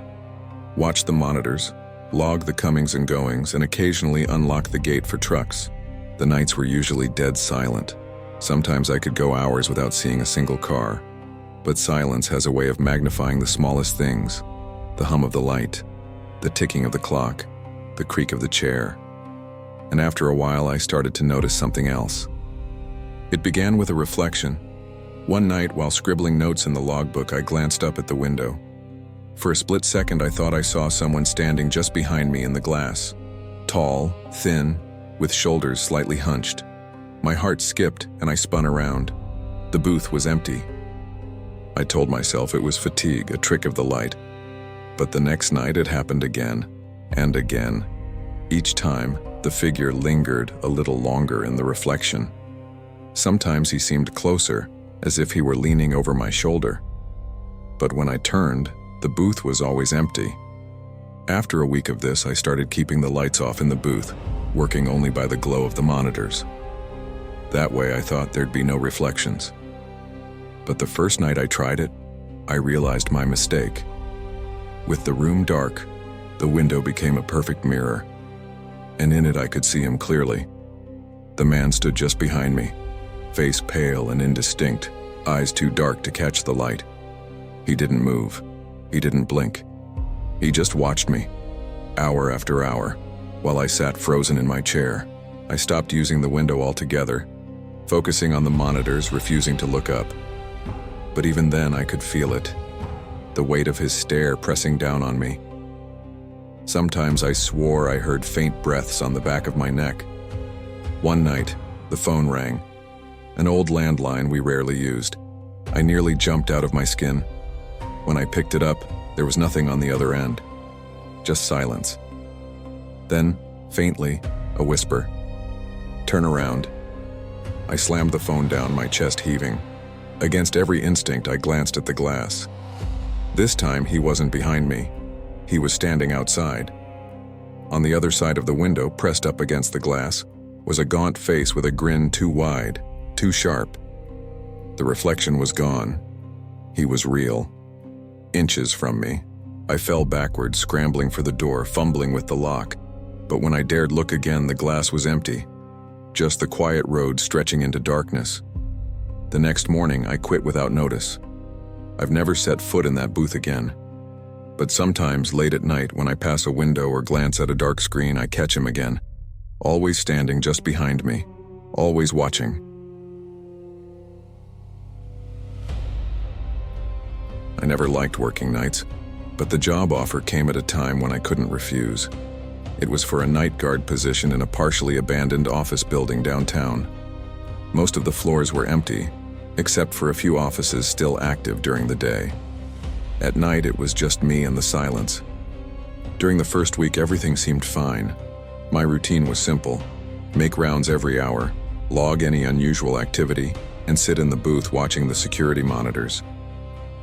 watch the monitors, log the comings and goings, and occasionally unlock the gate for trucks. The nights were usually dead silent. Sometimes I could go hours without seeing a single car. But silence has a way of magnifying the smallest things: the hum of the light, the ticking of the clock, the creak of the chair. And after a while, I started to notice something else. It began with a reflection. One night, while scribbling notes in the logbook, I glanced up at the window. For a split second, I thought I saw someone standing just behind me in the glass. Tall, thin, with shoulders slightly hunched. My heart skipped, and I spun around. The booth was empty. I told myself it was fatigue, a trick of the light. But the next night it happened again, and again. Each time, the figure lingered a little longer in the reflection. Sometimes he seemed closer, as if he were leaning over my shoulder. But when I turned, the booth was always empty. After a week of this, I started keeping the lights off in the booth, working only by the glow of the monitors. That way, I thought there'd be no reflections. But the first night I tried it, I realized my mistake. With the room dark, the window became a perfect mirror, and in it I could see him clearly. The man stood just behind me, face pale and indistinct, eyes too dark to catch the light. He didn't move. He didn't blink. He just watched me, hour after hour, while I sat frozen in my chair. I stopped using the window altogether, focusing on the monitors, refusing to look up. But even then I could feel it, the weight of his stare pressing down on me. Sometimes I swore I heard faint breaths on the back of my neck. One night, the phone rang. An old landline we rarely used. I nearly jumped out of my skin. When I picked it up, there was nothing on the other end. Just silence. Then, faintly, a whisper. "Turn around." I slammed the phone down, my chest heaving. Against every instinct, I glanced at the glass. This time, he wasn't behind me. He was standing outside. On the other side of the window, pressed up against the glass, was a gaunt face with a grin too wide, too sharp. The reflection was gone. He was real. Inches from me. I fell backward, scrambling for the door, fumbling with the lock. But when I dared look again, the glass was empty. Just the quiet road stretching into darkness. The next morning, I quit without notice. I've never set foot in that booth again. But sometimes, late at night, when I pass a window or glance at a dark screen, I catch him again. Always standing just behind me. Always watching. I never liked working nights, but the job offer came at a time when I couldn't refuse. It was for a night guard position in a partially abandoned office building downtown. Most of the floors were empty, except for a few offices still active during the day. At night, it was just me and the silence. During the first week, everything seemed fine. My routine was simple: make rounds every hour, log any unusual activity, and sit in the booth watching the security monitors.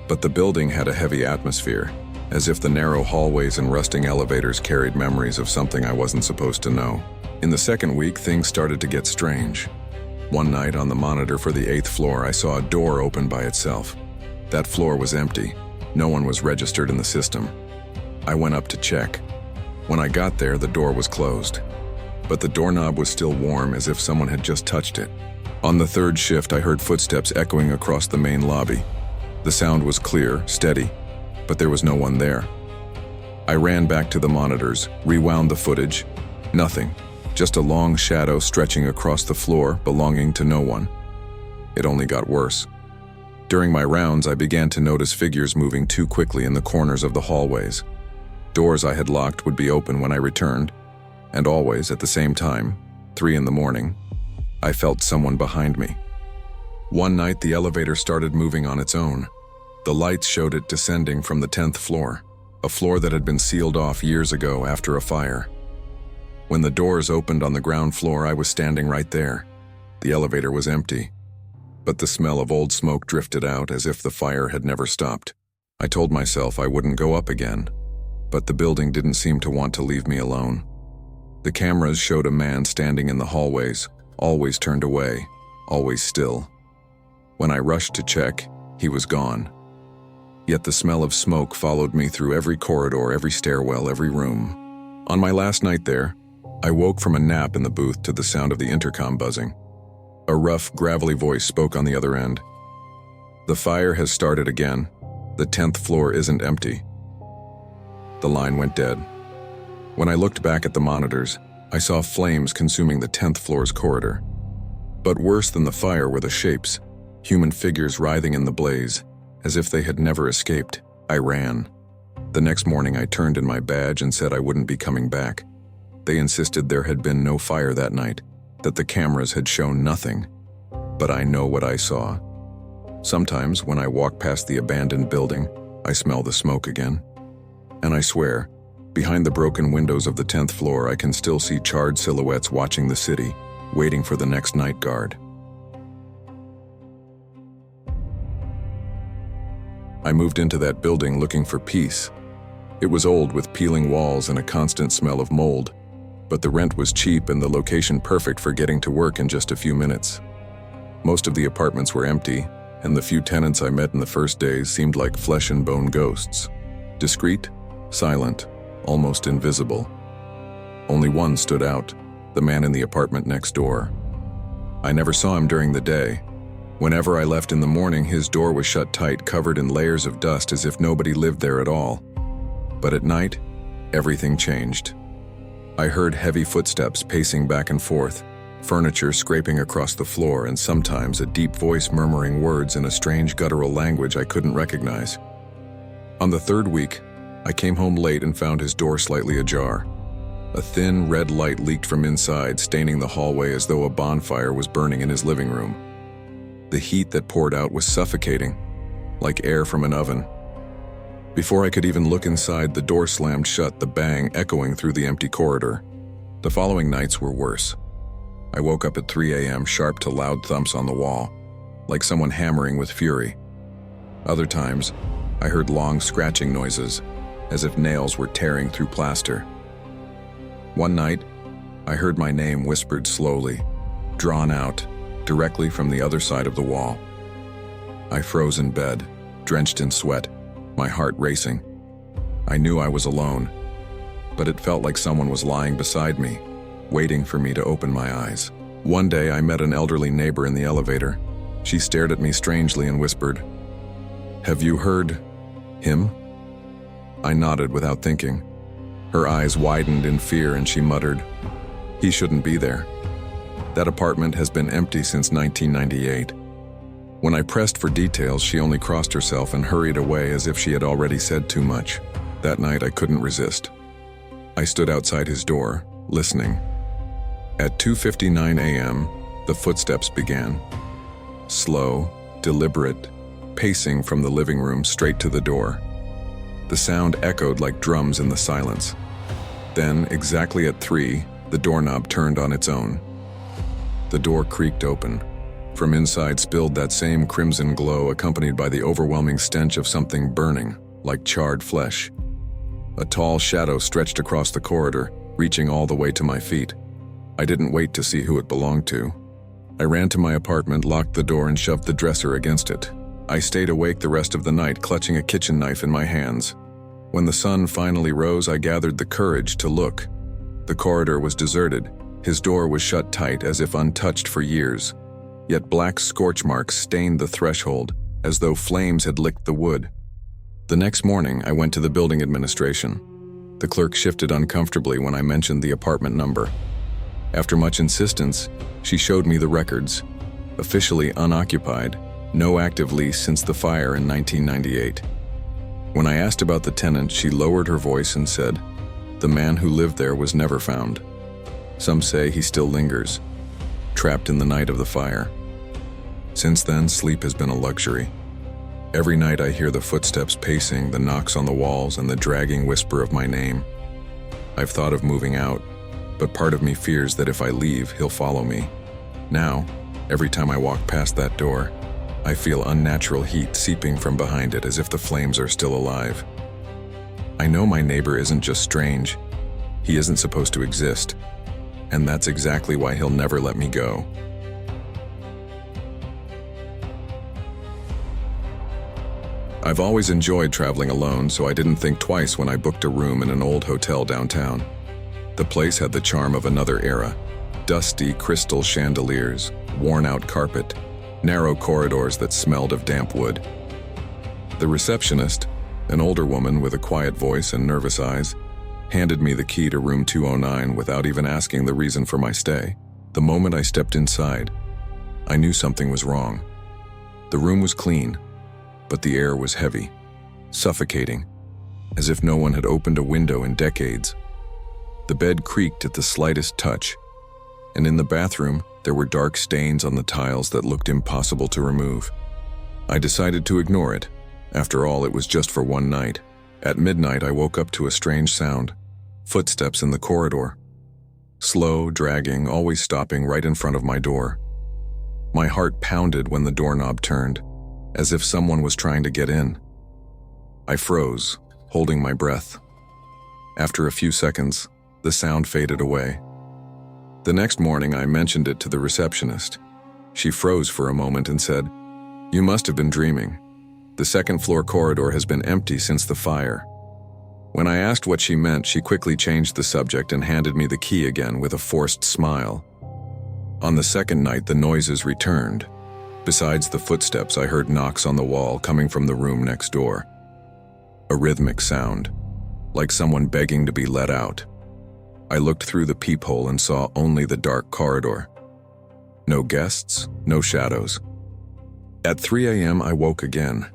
But the building had a heavy atmosphere, as if the narrow hallways and rusting elevators carried memories of something I wasn't supposed to know. In the second week, things started to get strange. One night on the monitor for the 8th floor, I saw a door open by itself. That floor was empty. No one was registered in the system. I went up to check. When I got there, the door was closed. But the doorknob was still warm, as if someone had just touched it. On the third shift, I heard footsteps echoing across the main lobby. The sound was clear, steady, but there was no one there. I ran back to the monitors, rewound the footage. Nothing. Just a long shadow stretching across the floor, belonging to no one. It only got worse. During my rounds, I began to notice figures moving too quickly in the corners of the hallways. Doors I had locked would be open when I returned, and always, at the same time, 3 in the morning, I felt someone behind me. One night, the elevator started moving on its own. The lights showed it descending from the 10th floor, a floor that had been sealed off years ago after a fire. When the doors opened on the ground floor, I was standing right there. The elevator was empty, but the smell of old smoke drifted out as if the fire had never stopped. I told myself I wouldn't go up again, but the building didn't seem to want to leave me alone. The cameras showed a man standing in the hallways, always turned away, always still. When I rushed to check, he was gone. Yet the smell of smoke followed me through every corridor, every stairwell, every room. On my last night there, I woke from a nap in the booth to the sound of the intercom buzzing. A rough, gravelly voice spoke on the other end. "The fire has started again. The 10th floor isn't empty." The line went dead. When I looked back at the monitors, I saw flames consuming the 10th floor's corridor. But worse than the fire were the shapes, human figures writhing in the blaze, as if they had never escaped. I ran. The next morning, I turned in my badge and said I wouldn't be coming back. They insisted there had been no fire that night, that the cameras had shown nothing. But I know what I saw. Sometimes, when I walk past the abandoned building, I smell the smoke again. And I swear, behind the broken windows of the 10th floor, I can still see charred silhouettes watching the city, waiting for the next night guard. I moved into that building looking for peace. It was old with peeling walls and a constant smell of mold, but the rent was cheap and the location perfect for getting to work in just a few minutes. Most of the apartments were empty, and the few tenants I met in the first days seemed like flesh and bone ghosts. Discreet, silent, almost invisible. Only one stood out, the man in the apartment next door. I never saw him during the day. Whenever I left in the morning, his door was shut tight, covered in layers of dust as if nobody lived there at all. But at night, everything changed. I heard heavy footsteps pacing back and forth, furniture scraping across the floor, and sometimes a deep voice murmuring words in a strange guttural language I couldn't recognize. On the third week, I came home late and found his door slightly ajar. A thin, red light leaked from inside, staining the hallway as though a bonfire was burning in his living room. The heat that poured out was suffocating, like air from an oven. Before I could even look inside, the door slammed shut, the bang echoing through the empty corridor. The following nights were worse. I woke up at 3 a.m. sharp to loud thumps on the wall, like someone hammering with fury. Other times, I heard long scratching noises, as if nails were tearing through plaster. One night, I heard my name whispered slowly, drawn out, directly from the other side of the wall. I froze in bed, drenched in sweat, my heart racing. I knew I was alone, but it felt like someone was lying beside me, waiting for me to open my eyes. One day I met an elderly neighbor in the elevator. She stared at me strangely and whispered, "Have you heard him?" I nodded without thinking. Her eyes widened in fear and she muttered, "He shouldn't be there. That apartment has been empty since 1998. When I pressed for details, she only crossed herself and hurried away as if she had already said too much. That night I couldn't resist. I stood outside his door, listening. At 2:59 a.m., the footsteps began. Slow, deliberate, pacing from the living room straight to the door. The sound echoed like drums in the silence. Then, exactly at 3, the doorknob turned on its own. The door creaked open. From inside spilled that same crimson glow, accompanied by the overwhelming stench of something burning, like charred flesh. A tall shadow stretched across the corridor, reaching all the way to my feet. I didn't wait to see who it belonged to. I ran to my apartment, locked the door, and shoved the dresser against it. I stayed awake the rest of the night, clutching a kitchen knife in my hands. When the sun finally rose, I gathered the courage to look. The corridor was deserted. His door was shut tight, as if untouched for years. Yet black scorch marks stained the threshold, as though flames had licked the wood. The next morning, I went to the building administration. The clerk shifted uncomfortably when I mentioned the apartment number. After much insistence, she showed me the records. Officially unoccupied, no active lease since the fire in 1998. When I asked about the tenant, she lowered her voice and said, "The man who lived there was never found. Some say he still lingers, trapped in the night of the fire." Since then, sleep has been a luxury. Every night I hear the footsteps pacing, the knocks on the walls, and the dragging whisper of my name. I've thought of moving out, but part of me fears that if I leave, he'll follow me. Now, every time I walk past that door, I feel unnatural heat seeping from behind it, as if the flames are still alive. I know my neighbor isn't just strange. He isn't supposed to exist, and that's exactly why he'll never let me go. I've always enjoyed traveling alone, so I didn't think twice when I booked a room in an old hotel downtown. The place had the charm of another era. Dusty crystal chandeliers, worn-out carpet, narrow corridors that smelled of damp wood. The receptionist, an older woman with a quiet voice and nervous eyes, handed me the key to room 209 without even asking the reason for my stay. The moment I stepped inside, I knew something was wrong. The room was clean, but the air was heavy, suffocating, as if no one had opened a window in decades. The bed creaked at the slightest touch, and in the bathroom, there were dark stains on the tiles that looked impossible to remove. I decided to ignore it. After all, it was just for one night. At midnight, I woke up to a strange sound, footsteps in the corridor. Slow, dragging, always stopping right in front of my door. My heart pounded when the doorknob turned, as if someone was trying to get in. I froze, holding my breath. After a few seconds, the sound faded away. The next morning, I mentioned it to the receptionist. She froze for a moment and said, "You must have been dreaming. The second-floor corridor has been empty since the fire." When I asked what she meant, she quickly changed the subject and handed me the key again with a forced smile. On the second night, the noises returned. Besides the footsteps, I heard knocks on the wall coming from the room next door. A rhythmic sound, like someone begging to be let out. I looked through the peephole and saw only the dark corridor. No guests, no shadows. At 3 a.m., I woke again.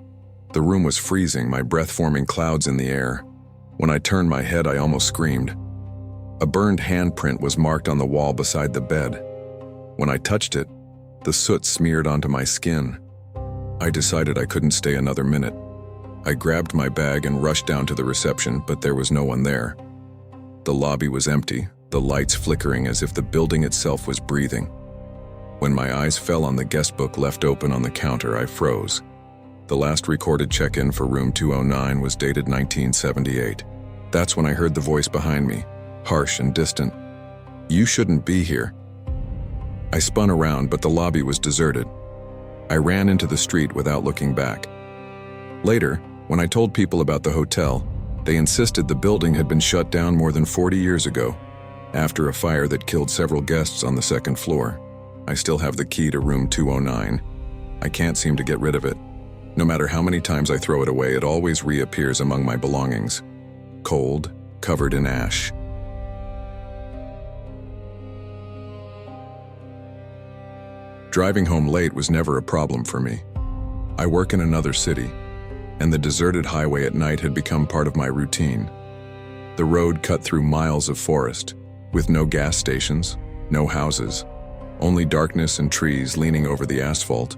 The room was freezing, my breath forming clouds in the air. When I turned my head, I almost screamed. A burned handprint was marked on the wall beside the bed. When I touched it, the soot smeared onto my skin. I decided I couldn't stay another minute. I grabbed my bag and rushed down to the reception, but there was no one there. The lobby was empty, the lights flickering as if the building itself was breathing. When my eyes fell on the guest book left open on the counter, I froze. The last recorded check-in for room 209 was dated 1978. That's when I heard the voice behind me, harsh and distant. "You shouldn't be here." I spun around, but the lobby was deserted. I ran into the street without looking back. Later, when I told people about the hotel, they insisted the building had been shut down more than 40 years ago, after a fire that killed several guests on the second floor. I still have the key to room 209. I can't seem to get rid of it. No matter how many times I throw it away, it always reappears among my belongings. Cold, covered in ash. Driving home late was never a problem for me. I work in another city, and the deserted highway at night had become part of my routine. The road cut through miles of forest, with no gas stations, no houses, only darkness and trees leaning over the asphalt.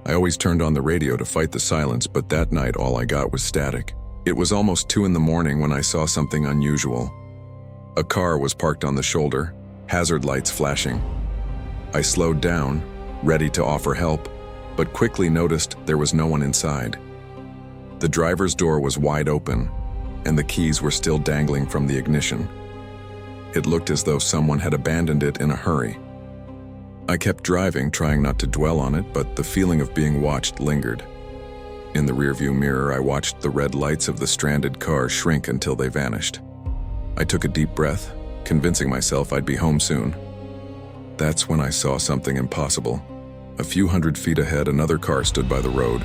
I always turned on the radio to fight the silence, but that night all I got was static. It was almost 2 a.m. when I saw something unusual. A car was parked on the shoulder, hazard lights flashing. I slowed down, ready to offer help, but quickly noticed there was no one inside. The driver's door was wide open, and the keys were still dangling from the ignition. It looked as though someone had abandoned it in a hurry. I kept driving, trying not to dwell on it, but the feeling of being watched lingered. In the rearview mirror, I watched the red lights of the stranded car shrink until they vanished. I took a deep breath, convincing myself I'd be home soon. That's when I saw something impossible. A few hundred feet ahead, another car stood by the road.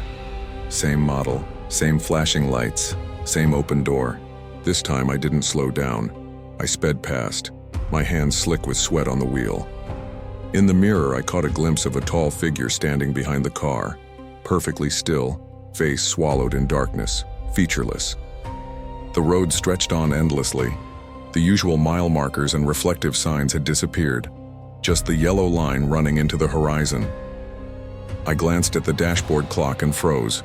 Same model, same flashing lights, same open door. This time I didn't slow down. I sped past, my hands slick with sweat on the wheel. In the mirror, I caught a glimpse of a tall figure standing behind the car, perfectly still, face swallowed in darkness, featureless. The road stretched on endlessly. The usual mile markers and reflective signs had disappeared, just the yellow line running into the horizon. I glanced at the dashboard clock and froze.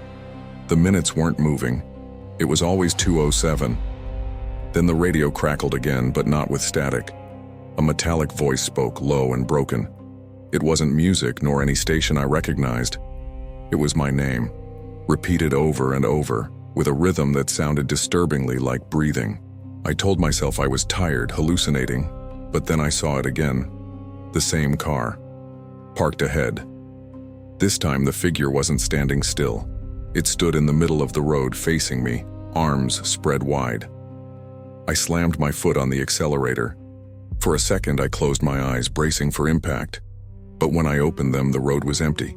The minutes weren't moving. It was always 2:07. Then the radio crackled again, but not with static. A metallic voice spoke, low and broken. It wasn't music nor any station I recognized. It was my name, repeated over and over, with a rhythm that sounded disturbingly like breathing. I told myself I was tired, hallucinating, but then I saw it again. The same car, parked ahead. This time the figure wasn't standing still. It stood in the middle of the road facing me, arms spread wide. I slammed my foot on the accelerator. For a second I closed my eyes, bracing for impact. But when I opened them, the road was empty.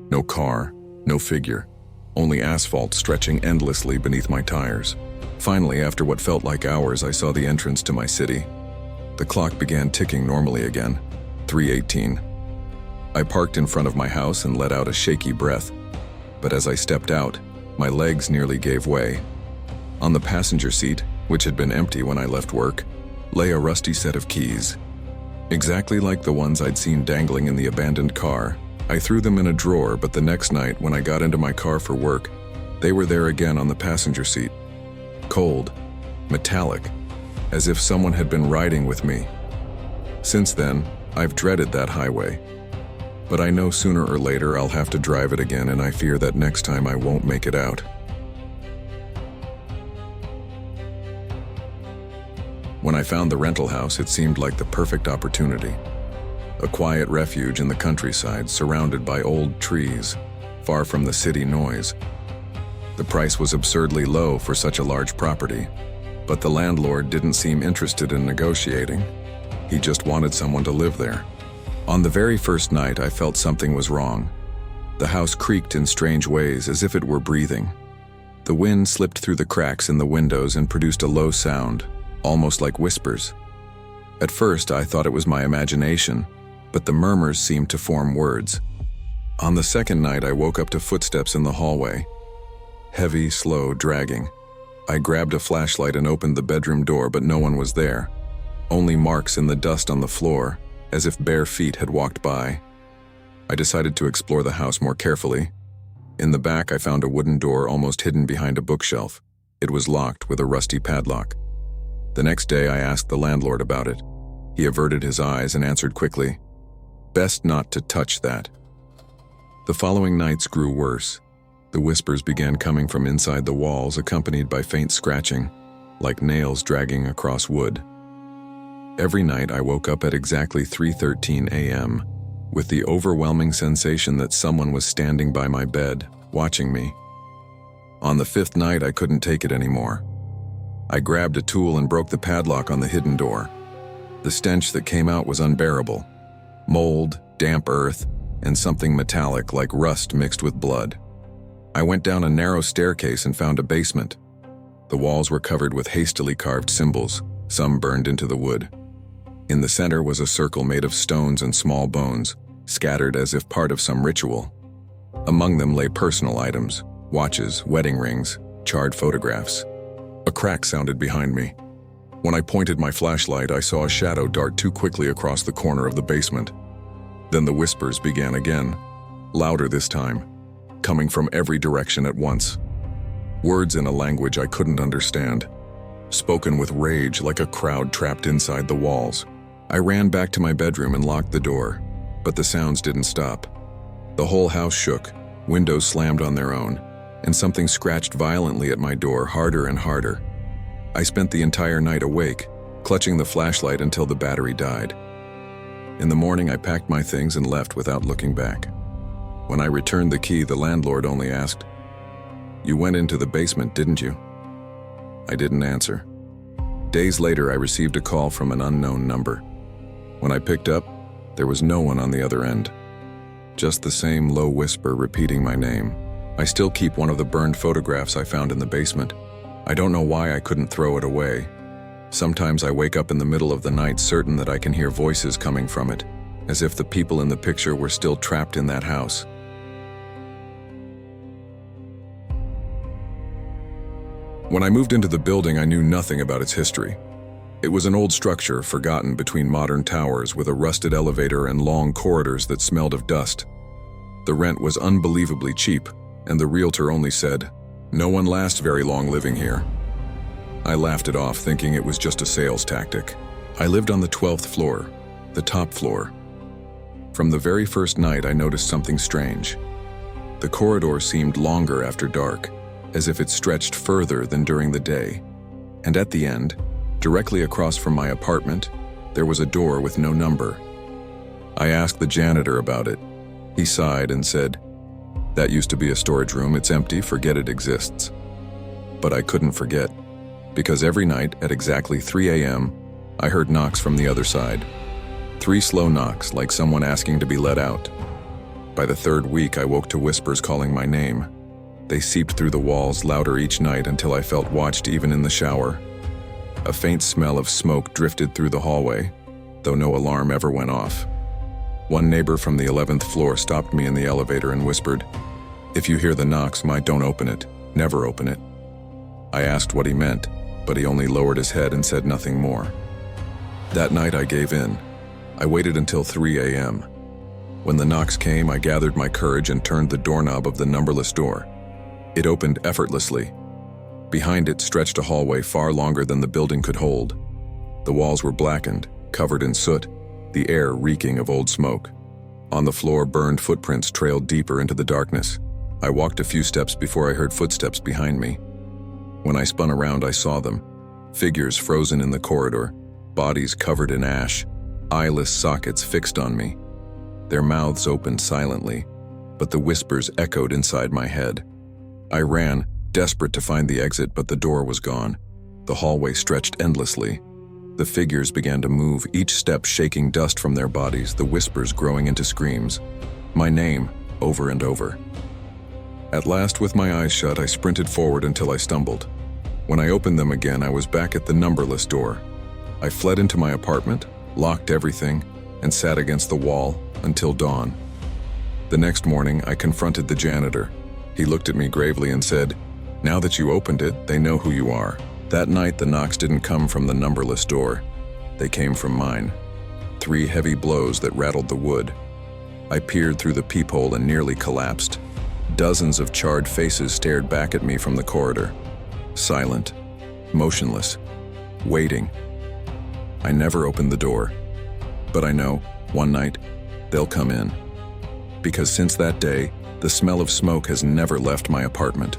No car, no figure, only asphalt stretching endlessly beneath my tires. Finally, after what felt like hours, I saw the entrance to my city. The clock began ticking normally again, 3:18. I parked in front of my house and let out a shaky breath. But as I stepped out, my legs nearly gave way. On the passenger seat, which had been empty when I left work, lay a rusty set of keys. Exactly like the ones I'd seen dangling in the abandoned car. I threw them in a drawer, but the next night when I got into my car for work, they were there again on the passenger seat. Cold, metallic, as if someone had been riding with me. Since then, I've dreaded that highway. But I know sooner or later I'll have to drive it again, and I fear that next time I won't make it out. When I found the rental house, it seemed like the perfect opportunity. A quiet refuge in the countryside, surrounded by old trees, far from the city noise. The price was absurdly low for such a large property, but the landlord didn't seem interested in negotiating. He just wanted someone to live there. On the very first night, I felt something was wrong. The house creaked in strange ways, as if it were breathing. The wind slipped through the cracks in the windows and produced a low sound, almost like whispers. At first, I thought it was my imagination, but the murmurs seemed to form words. On the second night, I woke up to footsteps in the hallway. Heavy, slow, dragging. I grabbed a flashlight and opened the bedroom door, but no one was there. Only marks in the dust on the floor, as if bare feet had walked by. I decided to explore the house more carefully. In the back, I found a wooden door almost hidden behind a bookshelf. It was locked with a rusty padlock. The next day, I asked the landlord about it. He averted his eyes and answered quickly, "Best not to touch that." The following nights grew worse. The whispers began coming from inside the walls, accompanied by faint scratching, like nails dragging across wood. Every night, I woke up at exactly 3:13 a.m., with the overwhelming sensation that someone was standing by my bed, watching me. On the fifth night, I couldn't take it anymore. I grabbed a tool and broke the padlock on the hidden door. The stench that came out was unbearable. Mold, damp earth, and something metallic like rust mixed with blood. I went down a narrow staircase and found a basement. The walls were covered with hastily carved symbols, some burned into the wood. In the center was a circle made of stones and small bones, scattered as if part of some ritual. Among them lay personal items, watches, wedding rings, charred photographs. A crack sounded behind me. When I pointed my flashlight, I saw a shadow dart too quickly across the corner of the basement. Then the whispers began again, louder this time, coming from every direction at once. Words in a language I couldn't understand, spoken with rage like a crowd trapped inside the walls. I ran back to my bedroom and locked the door, but the sounds didn't stop. The whole house shook, windows slammed on their own, and something scratched violently at my door, harder and harder. I spent the entire night awake, clutching the flashlight until the battery died. In the morning, I packed my things and left without looking back. When I returned the key, the landlord only asked, "You went into the basement, didn't you?" I didn't answer. Days later, I received a call from an unknown number. When I picked up, there was no one on the other end. Just the same low whisper repeating my name. I still keep one of the burned photographs I found in the basement. I don't know why I couldn't throw it away. Sometimes I wake up in the middle of the night certain that I can hear voices coming from it, as if the people in the picture were still trapped in that house. When I moved into the building, I knew nothing about its history. It was an old structure, forgotten between modern towers, with a rusted elevator and long corridors that smelled of dust. The rent was unbelievably cheap, and the realtor only said, "No one lasts very long living here." I laughed it off, thinking it was just a sales tactic. I lived on the 12th floor, the top floor. From the very first night, I noticed something strange. The corridor seemed longer after dark, as if it stretched further than during the day. And at the end, directly across from my apartment, there was a door with no number. I asked the janitor about it. He sighed and said, "That used to be a storage room. It's empty. Forget it exists." But I couldn't forget, because every night at exactly 3 a.m., I heard knocks from the other side. 3 slow knocks, like someone asking to be let out. By the third week, I woke to whispers calling my name. They seeped through the walls, louder each night, until I felt watched even in the shower. A faint smell of smoke drifted through the hallway, though no alarm ever went off. One neighbor from the 11th floor stopped me in the elevator and whispered, "If you hear the knocks, don't open it. Never open it." I asked what he meant, but he only lowered his head and said nothing more. That night I gave in. I waited until 3 a.m. When the knocks came, I gathered my courage and turned the doorknob of the numberless door. It opened effortlessly. Behind it stretched a hallway far longer than the building could hold. The walls were blackened, covered in soot, the air reeking of old smoke. On the floor, burned footprints trailed deeper into the darkness. I walked a few steps before I heard footsteps behind me. When I spun around, I saw them. Figures frozen in the corridor, bodies covered in ash, eyeless sockets fixed on me. Their mouths opened silently, but the whispers echoed inside my head. I ran, desperate to find the exit, but the door was gone. The hallway stretched endlessly. The figures began to move, each step shaking dust from their bodies, the whispers growing into screams. My name, over and over. At last, with my eyes shut, I sprinted forward until I stumbled. When I opened them again, I was back at the numberless door. I fled into my apartment, locked everything, and sat against the wall until dawn. The next morning, I confronted the janitor. He looked at me gravely and said, Now that you opened it, they know who you are. That night, the knocks didn't come from the numberless door. They came from mine. 3 heavy blows that rattled the wood. I peered through the peephole and nearly collapsed. Dozens of charred faces stared back at me from the corridor. Silent, motionless, waiting. I never opened the door. But I know, one night, they'll come in. Because since that day, the smell of smoke has never left my apartment.